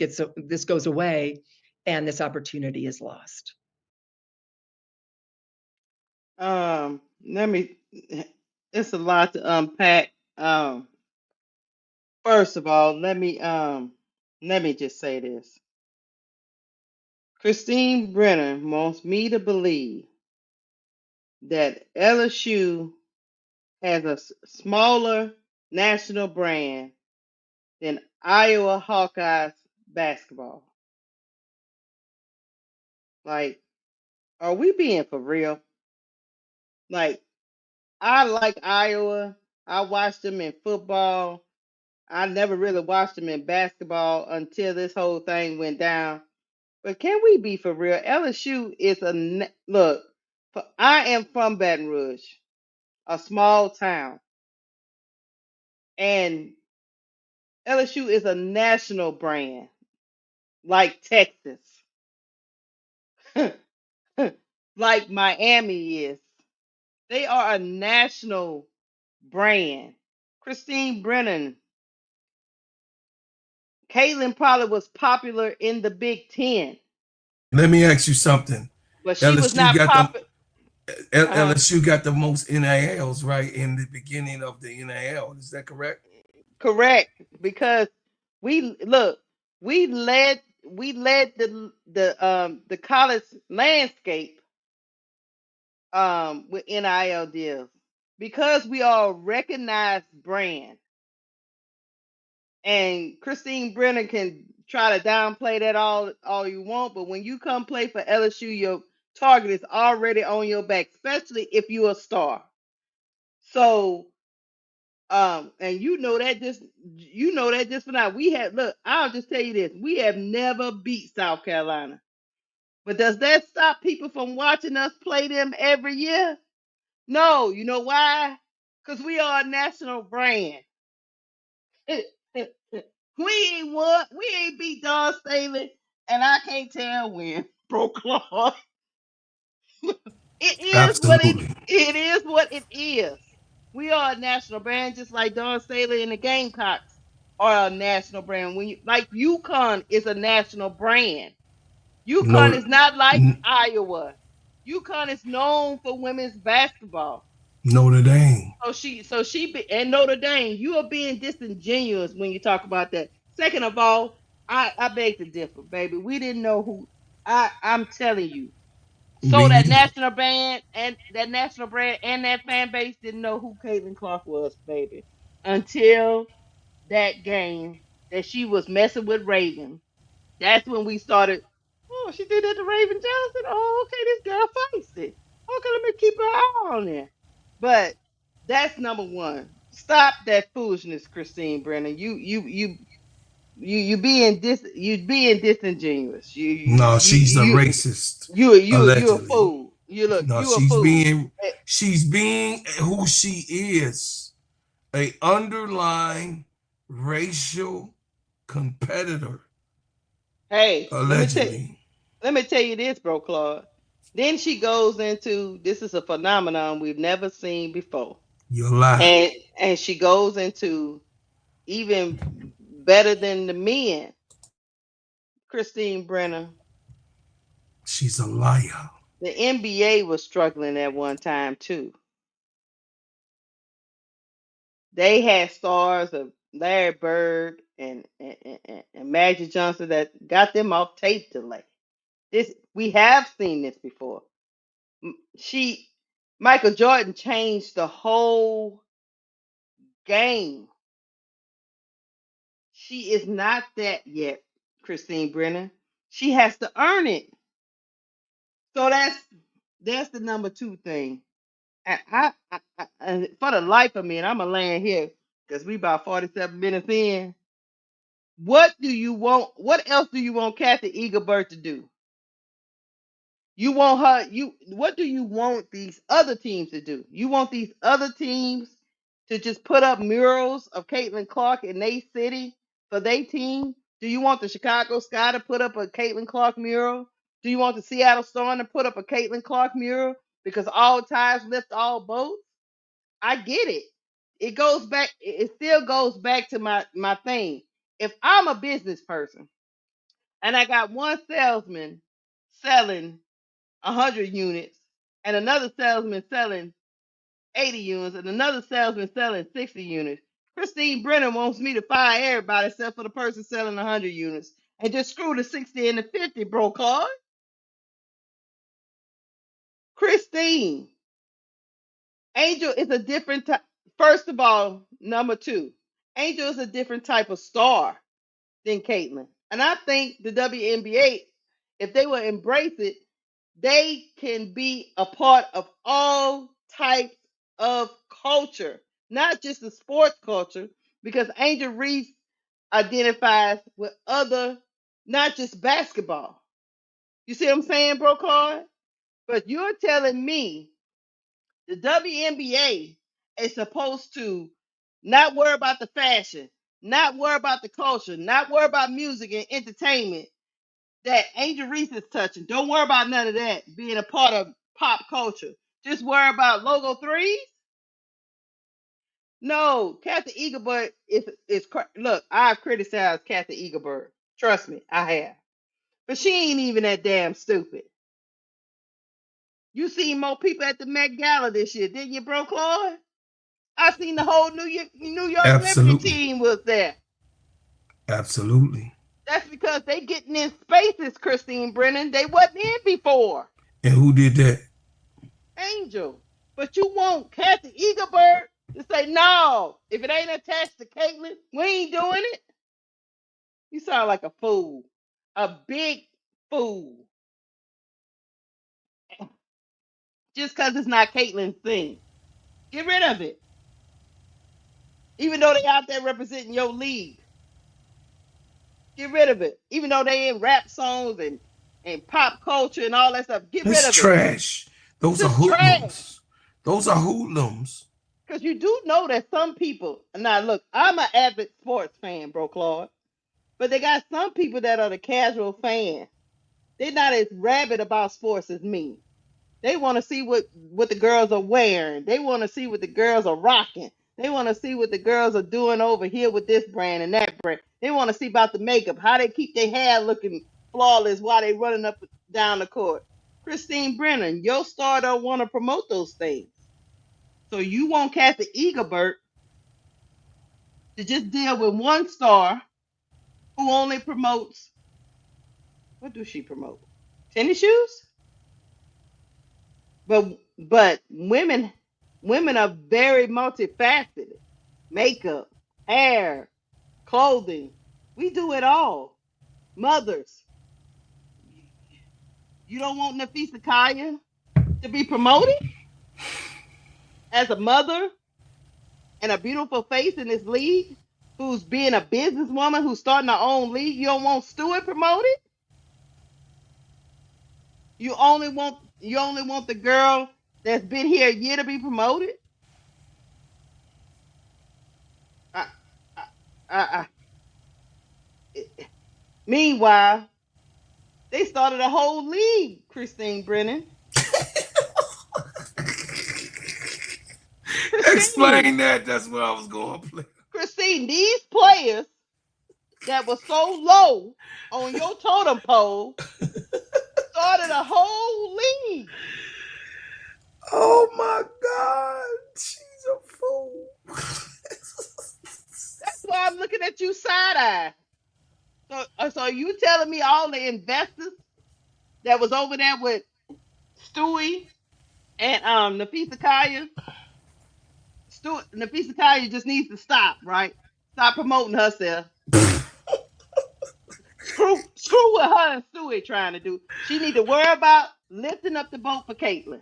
goes away and this opportunity is lost. Let me. It's a lot to unpack. First of all, let me just say this. Christine Brennan wants me to believe that LSU has a smaller national brand than Iowa Hawkeyes basketball. Like, are we being for real? Like, I like Iowa. I watched them in football. I never really watched them in basketball until this whole thing went down. But can we be for real? LSU is look. I am from Baton Rouge, a small town, and LSU is a national brand, like Texas, like Miami is. They are a national brand. Christine Brennan, Caitlin probably was popular in the Big Ten, Let me ask you something. but she was LSU not got the popular. LSU got the most NILs right in the beginning of the NIL. Is that correct? Correct, because we look, we led the college landscape with NIL deals because we are a recognized brand. And Christine Brennan can try to downplay that all you want, but when you come play for LSU, your target is already on your back, especially if you're a star. So and you know that just for now. I'll just tell you this. We have never beat South Carolina. But does that stop people from watching us play them every year? No, you know why? Because we are a national brand. We ain't beat Don Staley, and I can't tell when. Proclaim. It is what it Absolutely. it is what it is. We are a national brand, just like Don Staley and the Gamecocks are a national brand. When you like UConn is a national brand. UConn No, is not like Iowa. UConn is known for women's basketball. Notre Dame. And Notre Dame, you are being disingenuous when you talk about that. Second of all, I beg to differ, baby. We didn't know who. I'm telling you. So Me that either. national band and that national brand and that fan base didn't know who Caitlin Clark was, baby, until that game that she was messing with Raven. That's when we started. Oh, she did that to Raven Johnson. Oh, okay, this girl feisty. Okay, let me keep an eye on her. But that's number one. Stop that foolishness, Christine Brennan. You being disingenuous. No, she's a racist, You a allegedly. fool. You look No, you a fool. Eh, she's being who she is, a underlying racial competitor, Hey, allegedly. let me tell you this, bro, Claude. Then she goes into this is a phenomenon we've never seen before, You lie. and she goes into even better than the men. Christine Brenner, She's a liar. the NBA was struggling at one time too. They had stars of Larry Bird and Magic Johnson that got them off tape delay. This we have seen this before. She Michael Jordan changed the whole game. She is not that yet, Christine Brennan. She has to earn it. So that's the number two thing. And and for the life of me, and I'm gonna land here because we about 47 minutes in. What do you want? What else do you want Kathy Eaglebert to do? You want her, what do you want these other teams to do? You want these other teams to just put up murals of Caitlin Clark in their city for their team? Do you want the Chicago Sky to put up a Caitlin Clark mural? Do you want the Seattle Storm to put up a Caitlin Clark mural? Because all ties lift all boats. I get it. It goes back, it still goes back to my thing. If I'm a business person and I got one salesman selling 100 units and another salesman selling 80 units and another salesman selling 60 units. Christine Brennan wants me to fire everybody except for the person selling 100 units and just screw the 60 and the 50, bro, card. Christine, Angel is a different type. First of all, number two, Angel is a different type of star than Caitlyn. And I think the WNBA, if they will embrace it, they can be a part of all types of culture, not just the sports culture, because Angel Reese identifies with other, not just basketball. You see what I'm saying, bro, Card? But you're telling me the WNBA is supposed to not worry about the fashion, not worry about the culture, not worry about music and entertainment that Angel Reese is touching. Don't worry about none of that being a part of pop culture. Just worry about logo threes. No, Kathy Eaglebert look. I've criticized Kathy Eaglebert. Trust me, I have. But she ain't even that damn stupid. You seen more people at the Met Gala this year, didn't you, bro, Claude? I seen the whole New York Liberty Absolutely. team was there. Absolutely. That's because they getting in spaces, Christine Brennan. They wasn't in before. And who did that? Angel. But you want Kathy Eaglebert to say, no, if it ain't attached to Caitlyn, we ain't doing it. You sound like a fool. A big fool. Just because it's not Caitlyn's thing. Get rid of it. Even though they out there representing your league. Get rid of it. Even though they in rap songs and pop culture and all that stuff. Get rid It's of it. trash. It's Those are just trash. hoodlums. Those are hoodlums. Because you do know that some people, now look, I'm an avid sports fan, bro, Claude. But they got some people that are the casual fan. They're not as rabid about sports as me. They want to see what the girls are wearing. They want to see what the girls are rocking. They want to see what the girls are doing over here with this brand and that brand. They want to see about the makeup, how they keep their hair looking flawless while they running up down the court. Christine Brennan, your star don't want to promote those things. So you want Kathy Eaglebert to just deal with one star who only promotes, what does she promote? Tennis shoes? But women are very multifaceted. Makeup, hair, clothing. We do it all. Mothers. You don't want Nafisa Kaya to be promoted as a mother and a beautiful face in this league who's being a businesswoman who's starting her own league. You don't want Stewart promoted? You only want the girl that's been here a year to be promoted? I, I, I, Meanwhile, they started a whole league, Christine Brennan. Explain Christine, that. That's what I was going to play. Christine, these players that were so low on your totem pole started a whole league. Oh my God. She's a fool. That's why I'm looking at you side eye. So you telling me all the investors that was over there with Stewie and Nafisa Kaya, Nafisa Kaya just needs to stop, right? Stop promoting herself. Screw what her and Stewie trying to do. She need to worry about lifting up the boat for Caitlyn.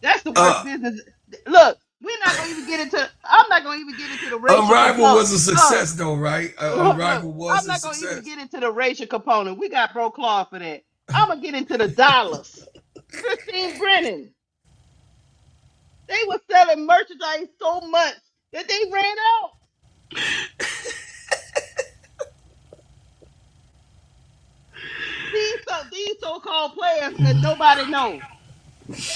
That's the worst uh, business. Look, we're not gonna even get into. I'm not gonna even get into the racial Arrival component. was a Look, success, though, right? look. Arrival was I'm a not gonna even success. get into the racial component. We got Bro Claw for that. I'm gonna get into the dollars. Christine Brennan. They were selling merchandise so much that they ran out. These so-called players that nobody knows.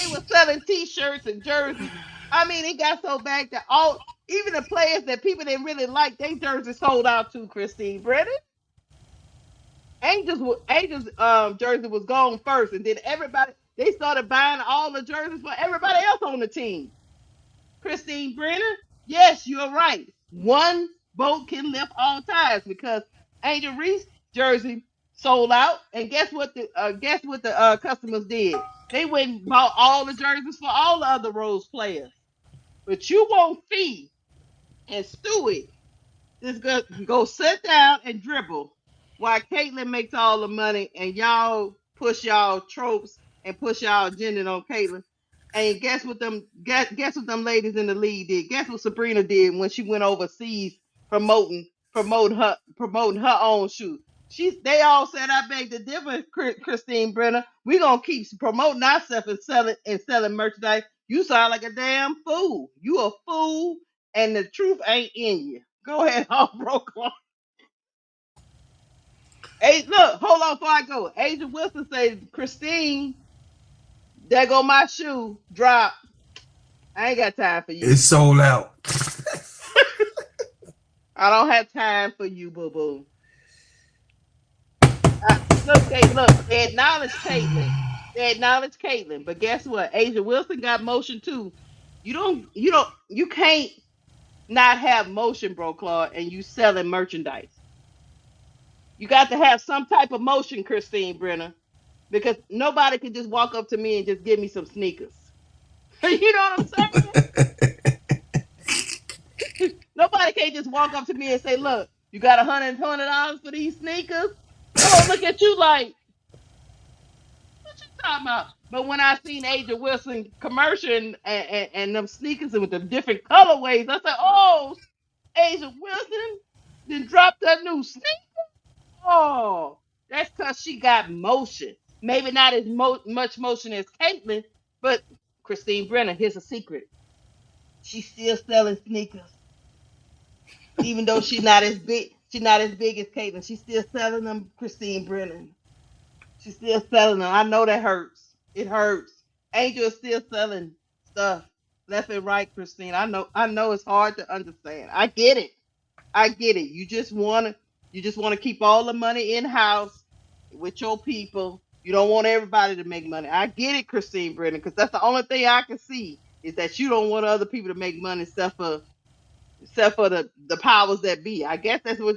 They were selling T-shirts and jerseys. I mean, it got so bad that all, even the players that people didn't really like, they jerseys sold out to Christine Brennan. Angels jersey was gone first, and then everybody they started buying all the jerseys for everybody else on the team. Christine Brennan, yes, you're right. One boat can lift all tides because Angel Reese jersey sold out, and guess what the customers did? They went and bought all the jerseys for all the other Rose players. But you won't Fee and Stewie just go sit down and dribble while Caitlyn makes all the money and y'all push y'all tropes and push y'all agenda on Caitlyn. And guess what them ladies in the league did? Guess what Sabrina did when she went overseas promoting her own shoe? They all said, I beg the difference, Christine Brenner. We gonna keep promoting ourselves and selling merchandise. You sound like a damn fool. You a fool, and the truth ain't in you. Go ahead, all broke on. Hey, look, hold on before I go. Agent Wilson said, Christine, there go my shoe. Drop. I ain't got time for It you. sold out. I don't have time for you, boo boo. Look, they acknowledge Caitlyn. They acknowledge Caitlyn, but guess what? Asia Wilson got motion too. You can't not have motion, bro, Claude, and you selling merchandise. You got to have some type of motion, Christine Brenner, because nobody can just walk up to me and just give me some sneakers. You know what I'm saying? Nobody can't just walk up to me and say, "Look, you got $120 for these sneakers." I'm gonna look at you like, "What you talking about?" But when I seen Aja Wilson commercial and them sneakers with the different colorways, I said, "Oh, Aja Wilson then dropped that new sneaker." Oh, that's because she got motion. Maybe not as much motion as Caitlyn, but Christine Brenner, here's a secret. She's still selling sneakers. Even though she's not as big as Caitlyn. She's still selling them, Christine Brenner. She's still selling them. I know that hurts. It hurts. Angel is still selling stuff left and right, Christine. I know it's hard to understand. I get it. I get it. You just wanna keep all the money in house with your people. You don't want everybody to make money. I get it, Christine Brennan, because that's the only thing I can see. is that you don't want other people to make money except for the powers that be. I guess that's what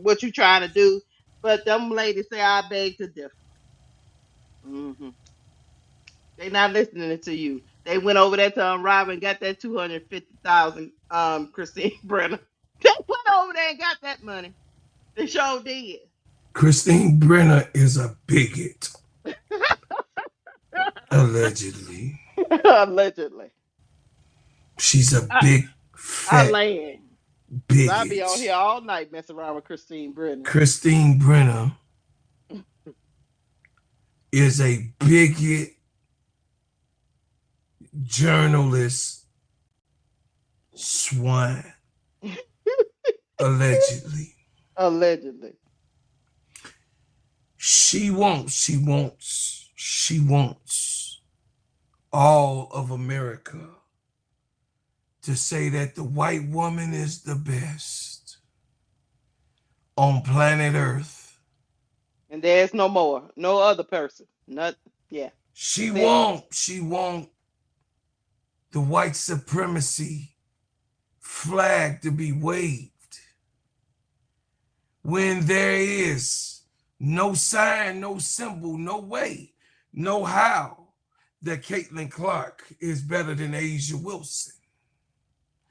what you trying to do. But them ladies say I beg to differ. Hmm. They not listening to you. They went over there to Unrivaled and got that 250,000. Christine Brenner. They went over there and got that money. They sure did. Christine Brenner is a bigot, allegedly. Allegedly. She's a I, big, I fat land. Cause I'll be on bigot. here all night messing around with Christine Brenner. Christine Brenner is a bigot journalist swine, allegedly. Allegedly. She wants all of America to say that the white woman is the best on planet Earth. And there's no more. No other person. Not yeah. She Say it. want the white supremacy flag to be waved when there is no sign, no symbol, no way, no how that Caitlin Clark is better than Asia Wilson.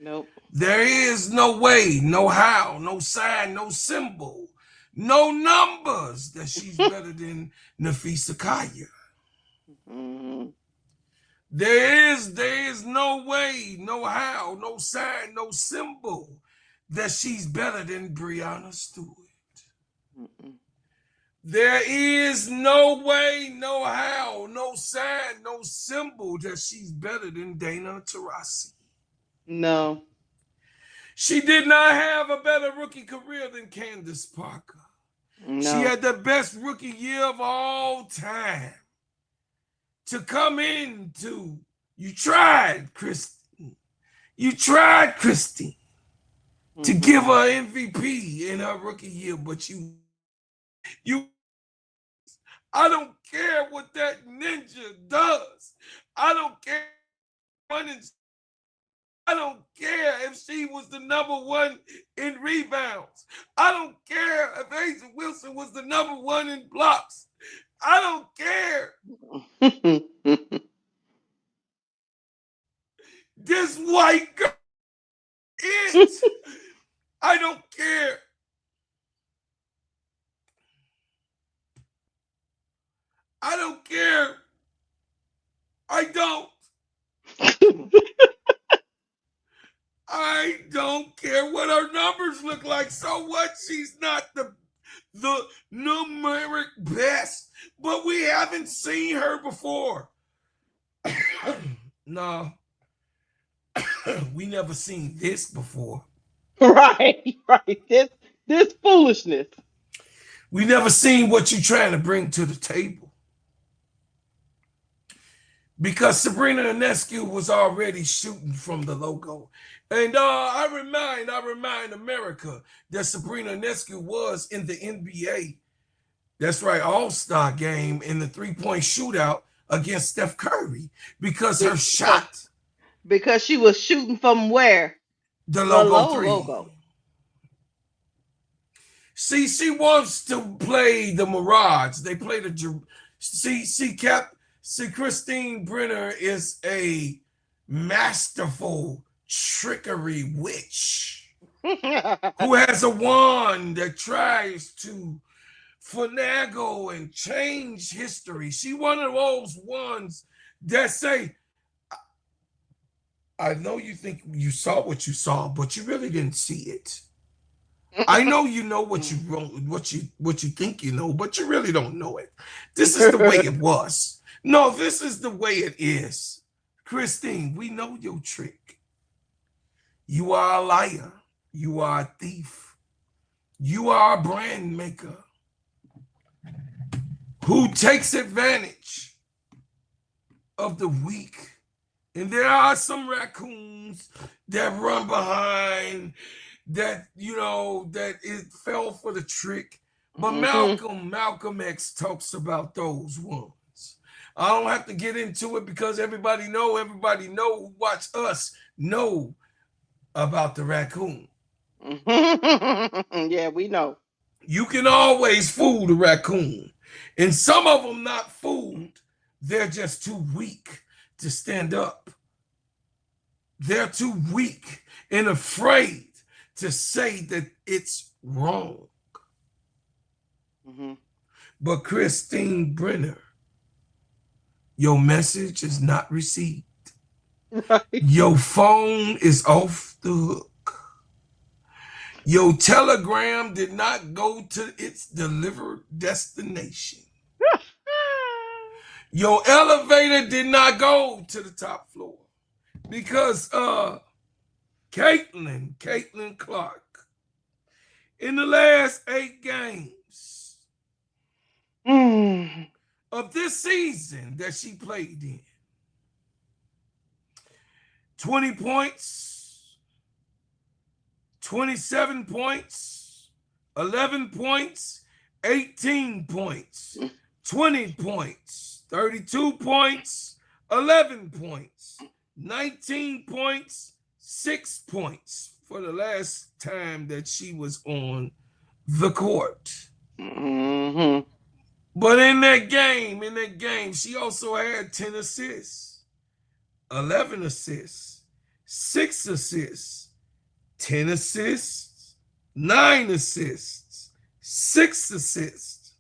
Nope. There is no way, no how, no sign, no symbol, no numbers that she's better than Nafisa Kaya. Mm-hmm. There is no way, no how, no sign, no symbol that she's better than Breonna Stewart. Mm-mm. There is no way, no how, no sign, no symbol that she's better than Dana Taurasi. No. She did not have a better rookie career than Candace Parker. She No. had the best rookie year of all time. To come into, you tried, Christine. You tried, Christine, to Mm-hmm. give her MVP in her rookie year, but you, I don't care what that ninja does. I don't care. I don't care if she was the number one in rebounds. I don't care if Angel Wilson was the number one in blocks. I don't care. This white girl, it. I don't care. I don't care. I don't. I don't care what her numbers look like. So what? She's not the numeric best, but we haven't seen her before. No, we never seen this before. Right. Right. This foolishness. We never seen what you're trying to bring to the table. Because Sabrina Ionescu was already shooting from the logo. And I remind America that Sabrina Ionescu was in the NBA. That's right, All-Star game in the three-point shootout against Steph Curry because her shot, Because she was shooting from where? the logo Below three. logo. See, she wants to play the Mirage. They play the See, Christine Brenner is a masterful trickery witch who has a wand that tries to finagle and change history. She one of those ones that say, I know you think you saw what you saw, but you really didn't see it. I know you know what you think you know, but you really don't know it. This is the way it was. No, this is the way it is. Christine, we know your trick. You are a liar. You are a thief. You are a brand maker who takes advantage of the weak. And there are some raccoons that run behind that, that it fell for the trick. But Malcolm X talks about those ones. I don't have to get into it because everybody who watch us know about the raccoon. Yeah, we know. You can always fool the raccoon. And some of them not fooled. They're just too weak to stand up. They're too weak and afraid to say that it's wrong. Mm-hmm. But Christine Brenner, your message is not received. Right. Your phone is off the hook. Your telegram did not go to its delivered destination. Your elevator did not go to the top floor because Caitlin Clark, in the last 8 games of this season that she played in, 20 points, 27 points, 11 points, 18 points, 20 points, 32 points, 11 points, 19 points, 6 points for the last time that she was on the court. Mm-hmm. But in that game, she also had 10 assists, 11 assists, 6 assists, 10 assists, 9 assists, 6 assists,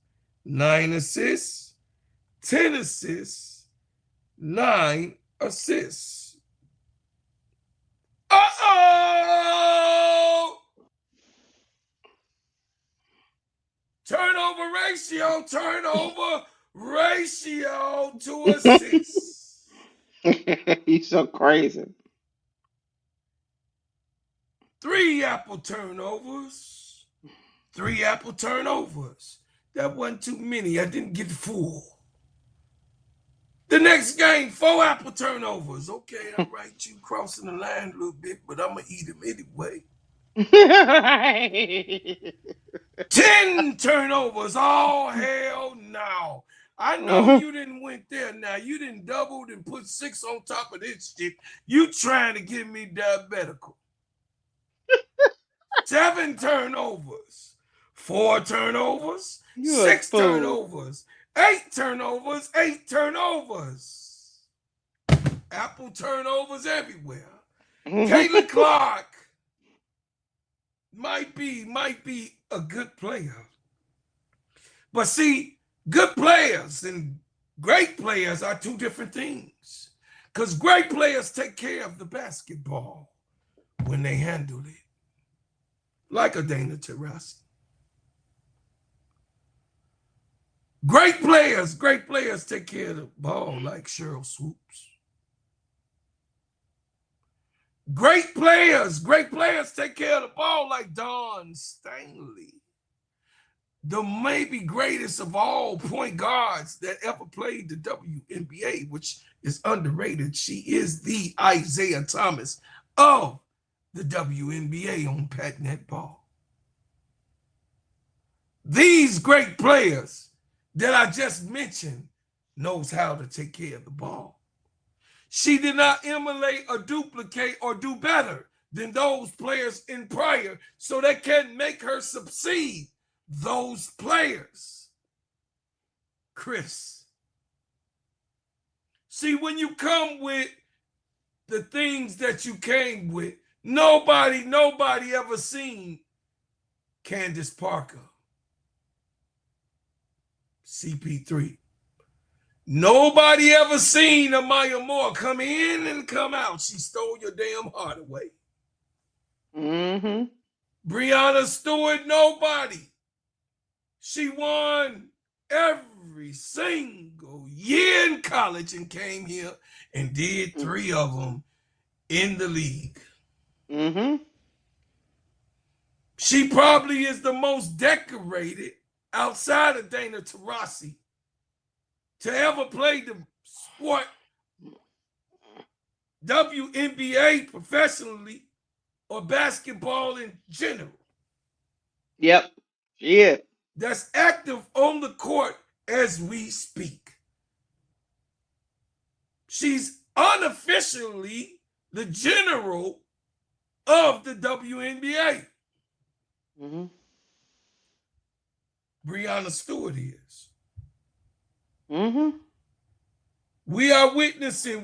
9 assists, 10 assists, 9 assists. Uh-oh! Turnover ratio to assists. He's so crazy. 3 apple turnovers. 3 apple turnovers. That wasn't too many. I didn't get full. The next game, 4 apple turnovers. Okay, all right, you crossing the line a little bit, but I'm going to eat them anyway. 10 turnovers. Oh, hell no. I know you didn't went there now. You didn't doubled and put 6 on top of this shit. You trying to get me diabetical. 7 turnovers. 4 turnovers. You're 6 turnovers. 8 turnovers. 8 turnovers. Apple turnovers everywhere. Caitlin Clark might be a good player. But see, good players and great players are 2 different things. Because great players take care of the basketball when they handle it. Like a Dana Taurasi. Great players take care of the ball like Cheryl Swoops. Great players take care of the ball like Dawn Stanley. The maybe greatest of all point guards that ever played the WNBA, which is underrated. She is the Isaiah Thomas of the WNBA on Pat Net Ball. These great players that I just mentioned knows how to take care of the ball. She did not emulate or duplicate or do better than those players in prior, so they can make her succeed those players. Chris. See, when you come with the things that you came with, nobody ever seen Candace Parker. CP3. Nobody ever seen Amaya Moore come in and come out. She stole your damn heart away. Mm-hmm. Breonna Stewart, nobody. She won every single year in college and came here and did 3 of them in the league. Mm-hmm. She probably is the most decorated outside of Dana Taurasi to ever play the sport WNBA professionally or basketball in general. Yep. Yeah. That's active on the court as we speak. She's unofficially the general of the WNBA. Mm-hmm. Breonna Stewart is. Mm-hmm. We are witnessing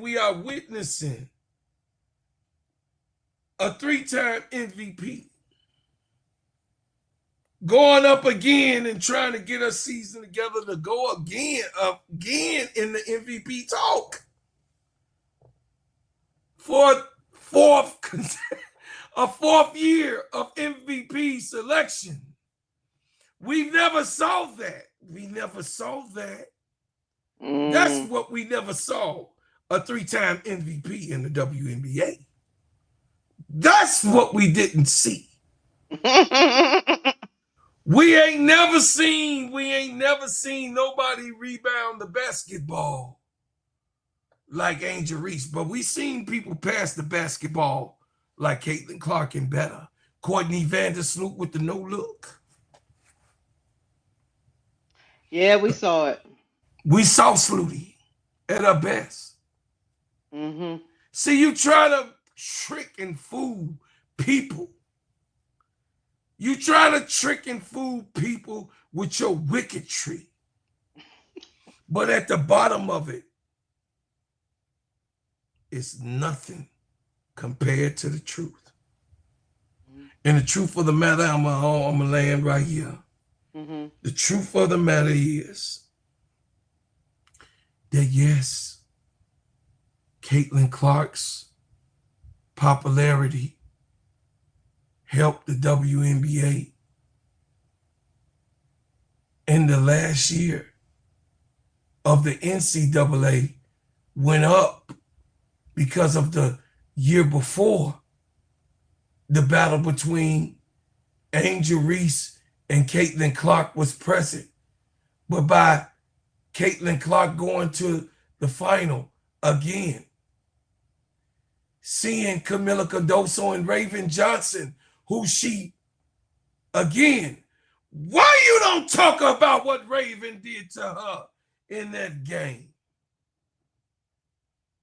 a 3-time MVP going up again and trying to get a season together to go again in the MVP talk for fourth a fourth year of MVP selection. We never saw that. We never saw that. That's Mm. what we never saw. A 3-time MVP in the WNBA. That's what we didn't see. We ain't never seen nobody rebound the basketball like Angel Reese, but we seen people pass the basketball like Caitlin Clark and better. Courtney Vandersloot with the no look. Yeah, we saw it. We saw Sluty at her best. Mm-hmm. See, you try to trick and fool people. You try to trick and fool people with your wickedry. But at the bottom of it, it's nothing compared to the truth. And the truth of the matter, I'm gonna land right here. Mm-hmm. The truth of the matter is that yes, Caitlin Clark's popularity helped the WNBA in the last year of the NCAA went up because of the year before the battle between Angel Reese and Caitlin Clark was present. But by Caitlin Clark going to the final again, seeing Camila Cardoso and Raven Johnson, who she, again, why you don't talk about what Raven did to her in that game?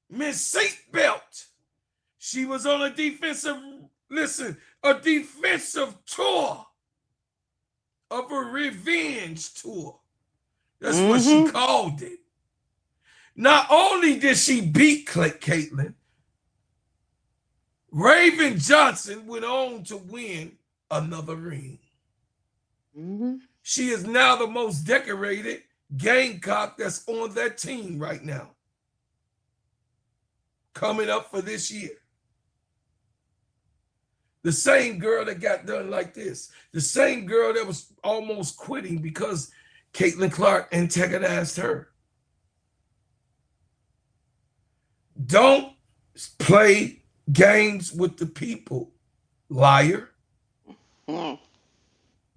Miss Seatbelt, she was on a defensive tour of a revenge tour. That's what she Mm-hmm. called it. Not only did she beat Caitlin, Raven Johnson went on to win another ring. Mm-hmm. She is now the most decorated Gamecock that's on that team right now. Coming up for this year. The same girl that got done like this. The same girl that was almost quitting because Caitlin Clark antagonized her. Don't play games with the people, liar. Mm.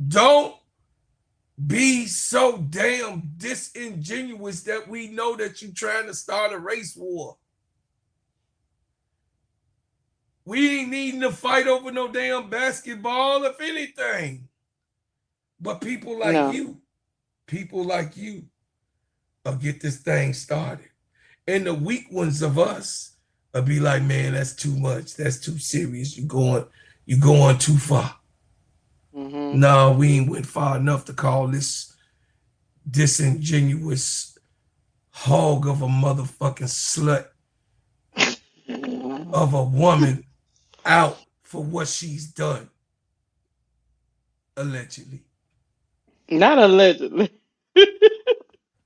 Don't be so damn disingenuous that we know that you're trying to start a race war. We ain't needing to fight over no damn basketball, if anything. But people like No. you will get this thing started. And the weak ones of us will be like, man, that's too much. That's too serious. You going too far. Mm-hmm. No, we ain't went far enough to call this disingenuous hog of a motherfucking slut of a woman out for what she's done. Allegedly. Not allegedly.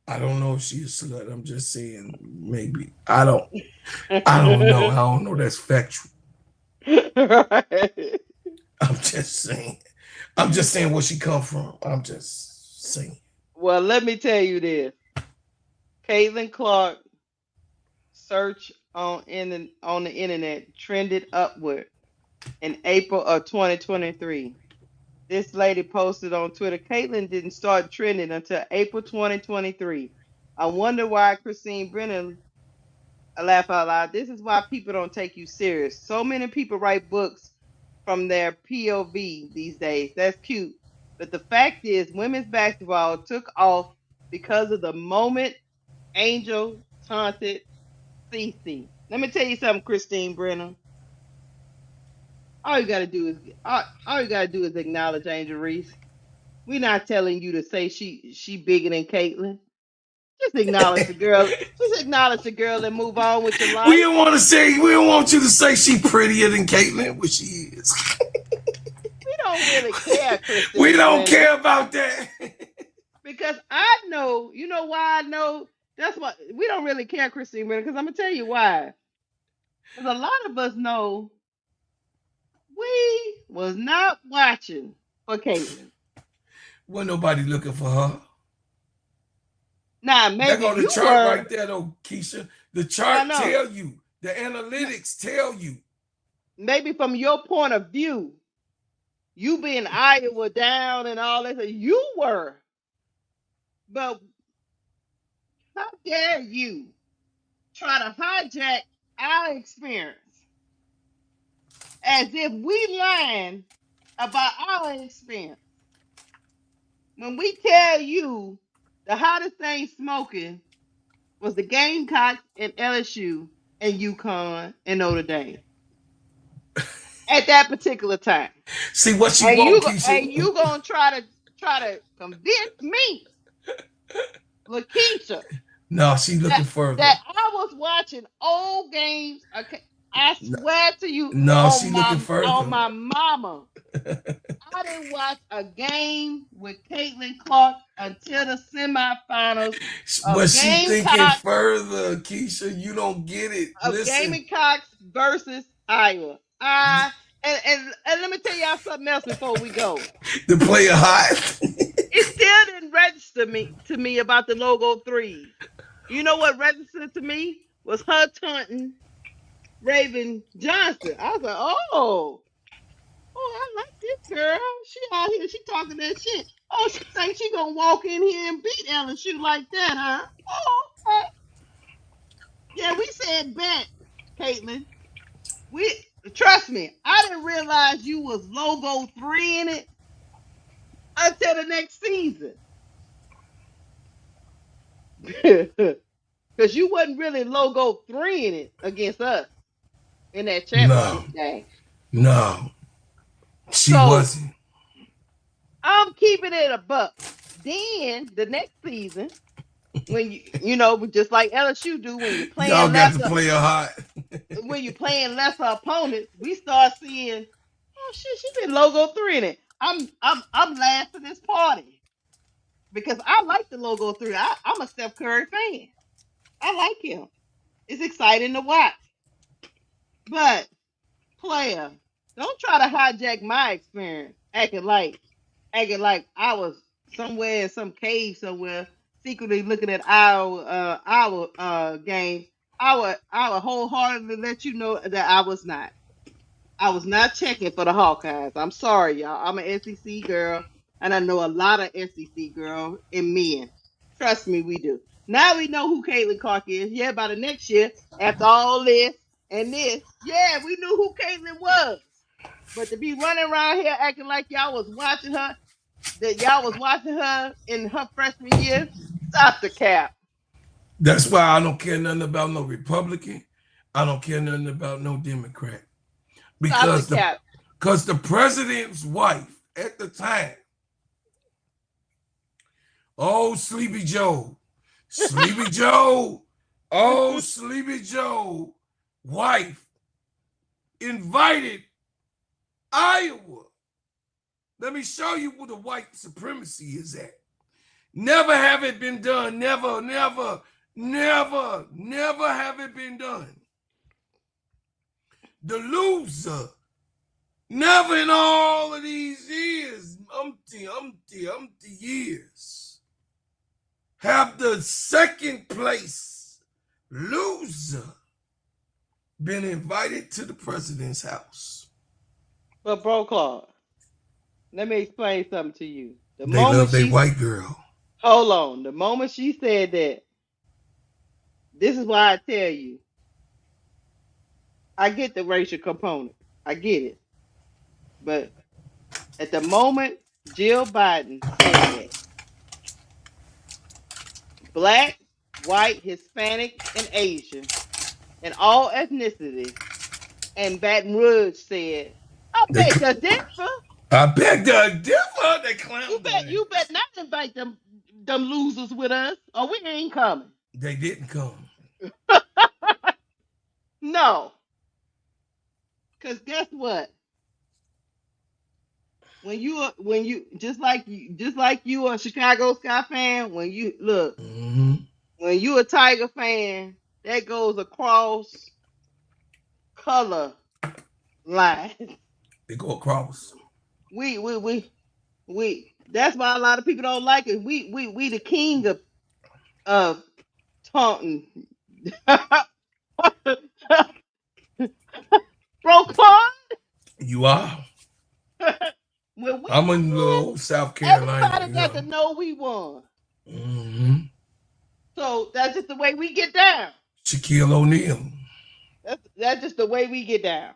I don't know if she's a slut. I'm just saying maybe. I don't know. I don't know. That's factual. Right. I'm just saying. I'm just saying where she come from. I'm just saying. Well, let me tell you this. Caitlin Clark search on the internet trended upward in April of 2023. This lady posted on Twitter, Caitlin didn't start trending until April 2023. I wonder why Christine Brennan, I laugh out loud. This is why people don't take you serious. So many people write books from their POV these days. That's cute. But the fact is, women's basketball took off because of the moment Angel taunted CC. Let me tell you something, Christine Brennan. All you gotta do is acknowledge Angel Reese. We're not telling you to say she bigger than Caitlyn. Just acknowledge the girl. Just acknowledge the girl and move on with your We life. don't want to say. We don't want you to say she prettier than Caitlyn, which she is. We don't really care, We Christine don't Brennan, care about that. because I know. You know why I know? That's why we don't really care, Christine Brennan. Because I'm gonna tell you why. Because a lot of us know we was not watching for Caitlyn. Wasn't nobody looking for her. Now There maybe go the you chart were. right there, though, Keisha. The I chart know. tell you. The analytics tell you. Maybe from your point of view, you being Iowa down and all that, you were. But how dare you try to hijack our experience as if we lying about our experience when we tell you the hottest thing smoking was the Gamecocks and LSU and UConn and Notre Dame at that particular time. See what she And want, you Keisha. gonna try to convince me, Lakeisha, No, she looking that further. I was watching old games. Okay, I No, swear to you no, she looking on further. my mama, I didn't watch a game with Caitlin Clark until the semifinals But of she thinking Gamecocks further, Keisha. You don't get it. of Listen, Gamecocks versus Iowa. And let me tell y'all something else before we go. the player hot. It still didn't register to me about the logo threes. You know what registered to me was her taunting Raven Johnson. I was like, oh, I like this girl. She out here, she talking that shit. Oh, she thinks she gonna walk in here and beat LSU like that, huh? Oh, okay. Yeah, we said bet, Caitlin. We trust me. I didn't realize you was logo three in it until the next season. Because you wasn't really logo three in it against us in that No, championship game. no, she So wasn't. I'm keeping it a buck. Then the next season, when you just like LSU do when you're Y'all playing got the lesser player hot. opponents, we start seeing, oh shit, she been logo three in it. I'm last to this party because I like the logo three. I'm a Steph Curry fan. I like him. It's exciting to watch. But player, don't try to hijack my experience, acting like I was somewhere in some cave somewhere, secretly looking at our game. I would wholeheartedly let you know that I was not. I was not checking for the Hawkeyes. I'm sorry, y'all. I'm an SEC girl, and I know a lot of SEC girls and men. Trust me, we do. Now we know who Caitlin Clark is. Yeah, by the next year, after all this and this, yeah, we knew who Caitlin was. But to be running around here acting like y'all was watching her in her freshman year, stop the cap. That's why I don't care nothing about no Republican. I don't care nothing about no Democrat Stop the because the cap. because the president's wife at the time, oh Sleepy Joe, Sleepy Joe, oh Sleepy Joe, wife invited Iowa. Let me show you where the white supremacy is at. Never have it been done. Never, never, never, never have it been done. The loser, never in all of these years, umpty years, have the second place loser been invited to the president's house. But bro, Claude, let me explain something to you. The They moment love their she white girl. hold on, the moment she said that, this is why I tell you, I get the racial component. I get it. But at the moment Jill Biden said that, black, white, Hispanic, and Asian, and all ethnicities. And Baton Rouge said, "I They, beg to differ. I beg to differ. They clowned on him. You bet not invite them losers with us, or we ain't coming." They didn't come. No, because guess what? When you just like you a Chicago Sky fan, when you look, Mm-hmm. when you a Tiger fan, that goes across color lines. They go across. We we we we. That's why a lot of people don't like it. We the king of taunting. Bro, Claude, You are. when we I'm in won, little South Carolina, everybody you got to know. know we won. Mm-hmm. So that's just the way we get down. Shaquille O'Neal. That's just the way we get down.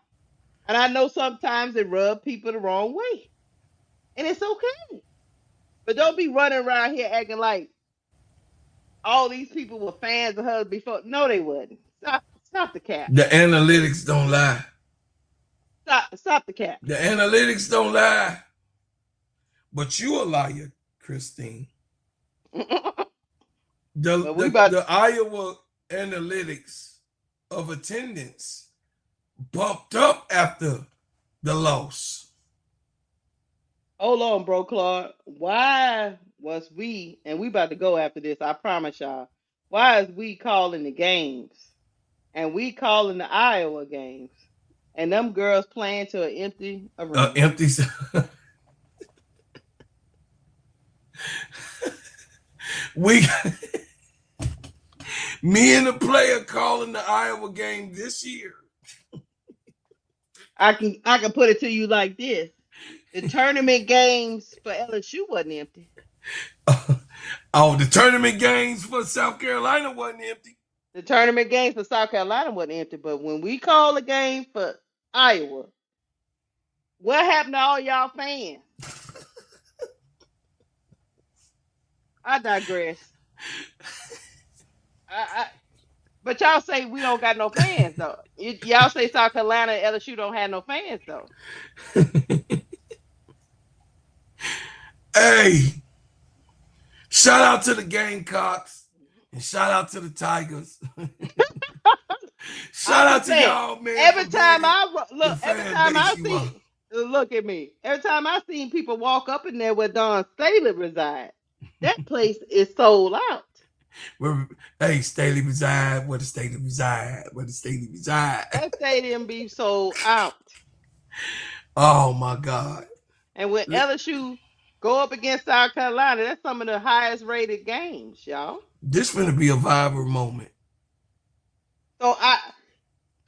And I know sometimes it rub people the wrong way, and it's okay. But don't be running around here acting like all these people were fans of hers before. No, they wasn't. Stop the cap. The analytics don't lie. Stop the cap. The analytics don't lie. But you a liar, Christine. But we about The Iowa analytics of attendance bumped up after the loss. hold on, bro, Claude. Why was we and we about to go after this? I promise y'all. Why is we calling the games and we calling the Iowa games and them girls playing to an empty arena? Empty. we, me and the player calling the Iowa game this year. I can put it to you like this: the tournament games for LSU wasn't empty. Oh, the tournament games for South Carolina wasn't empty. The tournament games for South Carolina wasn't empty, but when we call a game for Iowa, what happened to all y'all fans? I digress. I but y'all say we don't got no fans though. Y'all say South Carolina and LSU don't have no fans though. Hey, shout out to the Gamecocks and shout out to the Tigers. Shout out to y'all, man. Every time I look, every fan time I base you see, look at me. Every time I seen people walk up in there where Don Staley reside, that place is sold out. Hey, Staley reside, where the Staley reside, where the Staley reside. That stadium be sold out. Oh my God. And when LSU go up against South Carolina, that's some of the highest rated games, y'all. This gonna be a viral moment. So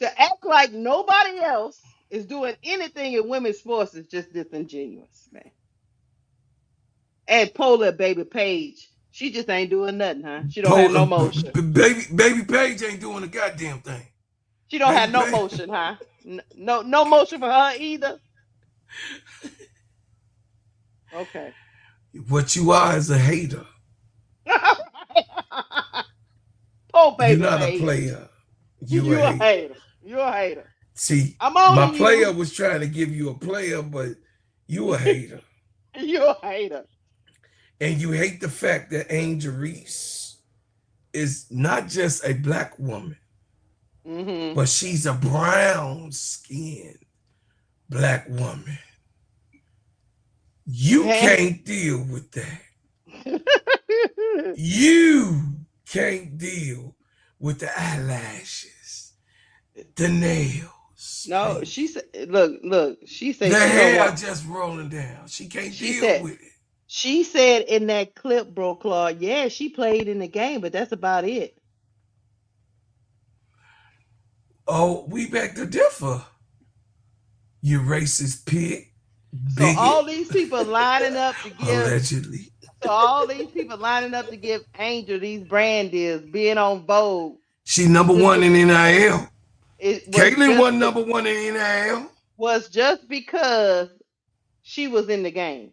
to act like nobody else is doing anything in women's sports is just disingenuous, man. And Polar Baby Page, she just ain't doing nothing, huh? She don't have no motion. Baby Page ain't doing a goddamn thing. She don't have no motion, huh? No motion for her either. Okay. What you are is a hater. Poor Baby You're not Page. a player. You a hater. You're a hater. See, my player was trying to give you a player, but you a hater. You're a hater. And you hate the fact that Angel Reese is not just a black woman, but she's a brown-skinned black woman. You can't deal with that. You can't deal with the eyelashes, the nails. No, she said, look, she said the she hair just rolling down. She can't deal with it. She said in that clip, bro, Claude, yeah, she played in the game, but that's about it. Oh, we beg to differ. You racist pig. So all these people lining up to give allegedly. So all these people lining up to give Angel these brand deals, being on Vogue. She number one in NIL. Caitlin wasn't number one in NIL. Was just because she was in the game.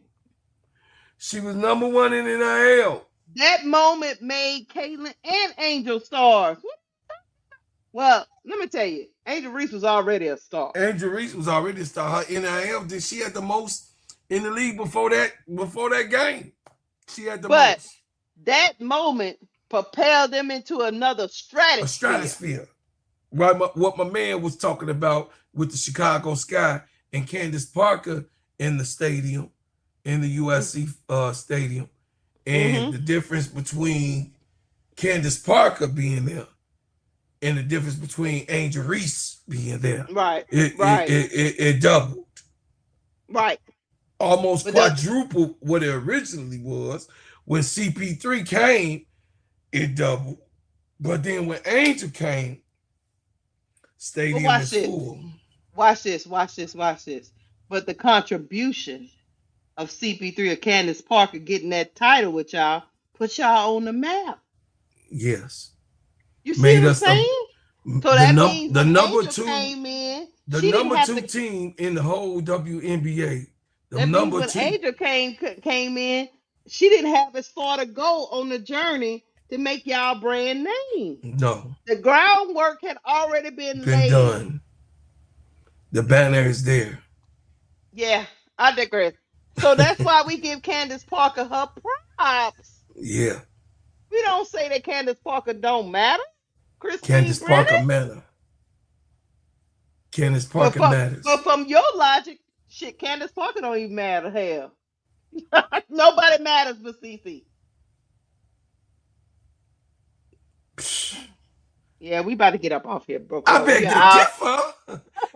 She was number one in NIL. That moment made Caitlin and Angel stars. Well, let me tell you, Angel Reese was already a star. Angel Reese was already a star. Her NIL, did she had the most in the league before that game? She had the But most. that moment propelled them into another A stratosphere. stratosphere. Right, what my man was talking about with the Chicago Sky and Candace Parker in the stadium, in the USC stadium, and Mm-hmm. the difference between Candace Parker being there and the difference between Angel Reese being there. Right, It it right, it, it, it doubled, right. almost But the quadrupled what it originally was. When CP3 came, it doubled. But then when Angel came, but stadium watch is this. full. Watch this, watch this, watch this. But the contribution of CP3 or Candace Parker getting that title with y'all put y'all on the map. Yes. You see Made what I'm us saying? So the that num means the when number Angel two came in, the she didn't number have two to. team in the whole WNBA. The That means number when two. Angel came in, she didn't have as far to go on the journey to make y'all brand name. No, The groundwork had already been been laid. done. The banner is there. Yeah, I digress. So that's why we give Candace Parker her props. Yeah. We don't say that Candace Parker don't matter. Christine Candace Brennan. Parker matter. Candace But Parker from matters. your logic, shit, Candace Parker don't even matter. Hell, nobody matters but CC. Yeah, we about to get up off here, bro. I Club. We beg are to out. differ.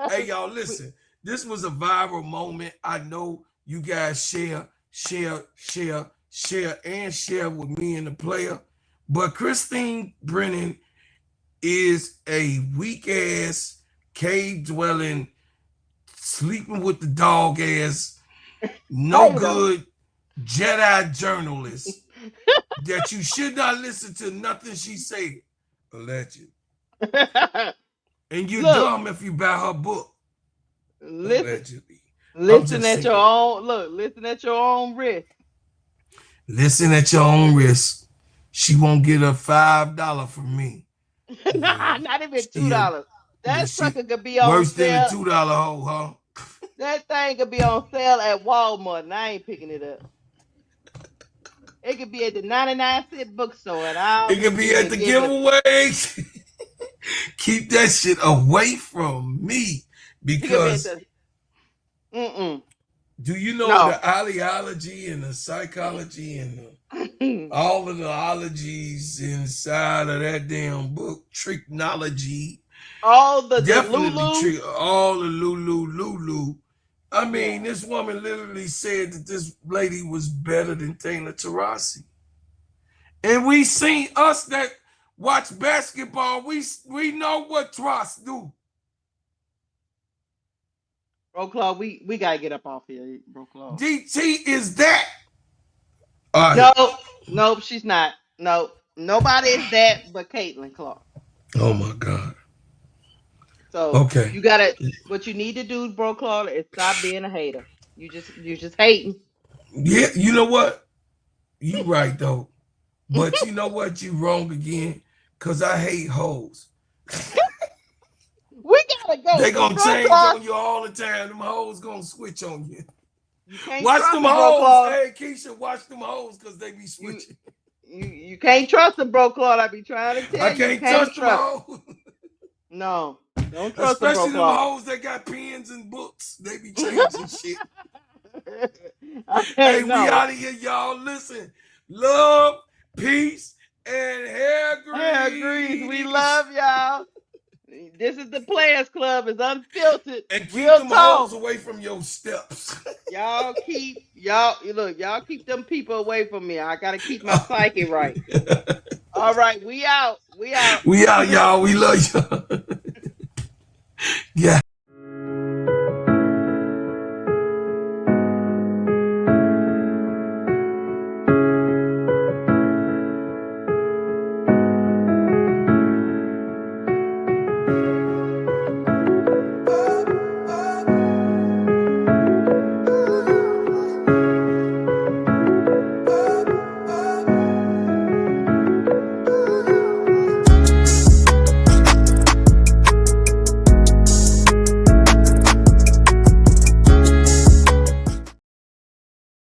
Hey, y'all, We- listen. This was a viral moment. I know you guys share with me and the player. But Christine Brennan is a weak ass, cave dwelling, sleeping with the dog ass, no Hater. good Jedi journalist that you should not listen to nothing she said. Alleged. And you're Look, dumb if you buy her book. listen, Allegedly. I'm listen just at your saying. own look. Listen at your own risk. Listen at your own risk. She won't get a $5 from me. Yeah. Nah, not even two She dollars. yeah, That she sucker could be on worse than a sale. $2 hoe, huh? That thing could be on sale at Walmart, and I ain't picking it up. It could be at the 99-cent bookstore, and I It could wouldn't be at even the give it. giveaway. Keep that shit away from me It could be at because the. Mm-mm. do you know No. the ideology and the psychology and all of the ologies inside of that damn book, tricknology, All the definitely Lulu. trick all the Lulu. I mean, Yeah. this woman literally said that this lady was better than Taylor Tarasi. And we seen us that watch basketball, we know what Tross do. Bro Claw, we gotta get up off here, Bro Claw. DT is that. All right. Nope. Nope, she's not. Nope. Nobody is that but Caitlin Clark. Oh my God. So Okay. you gotta what you need to do, Bro Claw, is stop being a hater. You just hating. Yeah, you know what? You right though. But you know what? You wrong again. Cause I hate hoes. We gotta go, They cause gonna Bro change Claw, on you all the time. Them hoes gonna switch on you. you can't Watch trust them them, Bro hoes. Claw. Hey Keisha, watch them hoes because they be You switching. you can't trust them, Bro Claw. I be trying to I tell you, you can't can't touch them trust. hoes. No, don't trust them, Bro Especially them Claw. hoes that got pens and books. They be changing shit. Okay, Hey, we no. out of here, y'all. Listen. Love, peace, and hair Hair grease, we grease. love y'all. This is the Players Club. It's unfiltered, And keep real them hoes talk. away from your steps. Y'all keep them people away from me. I gotta keep my psyche right. All right, we out. We out. We out, y'all. We love y'all. Yeah.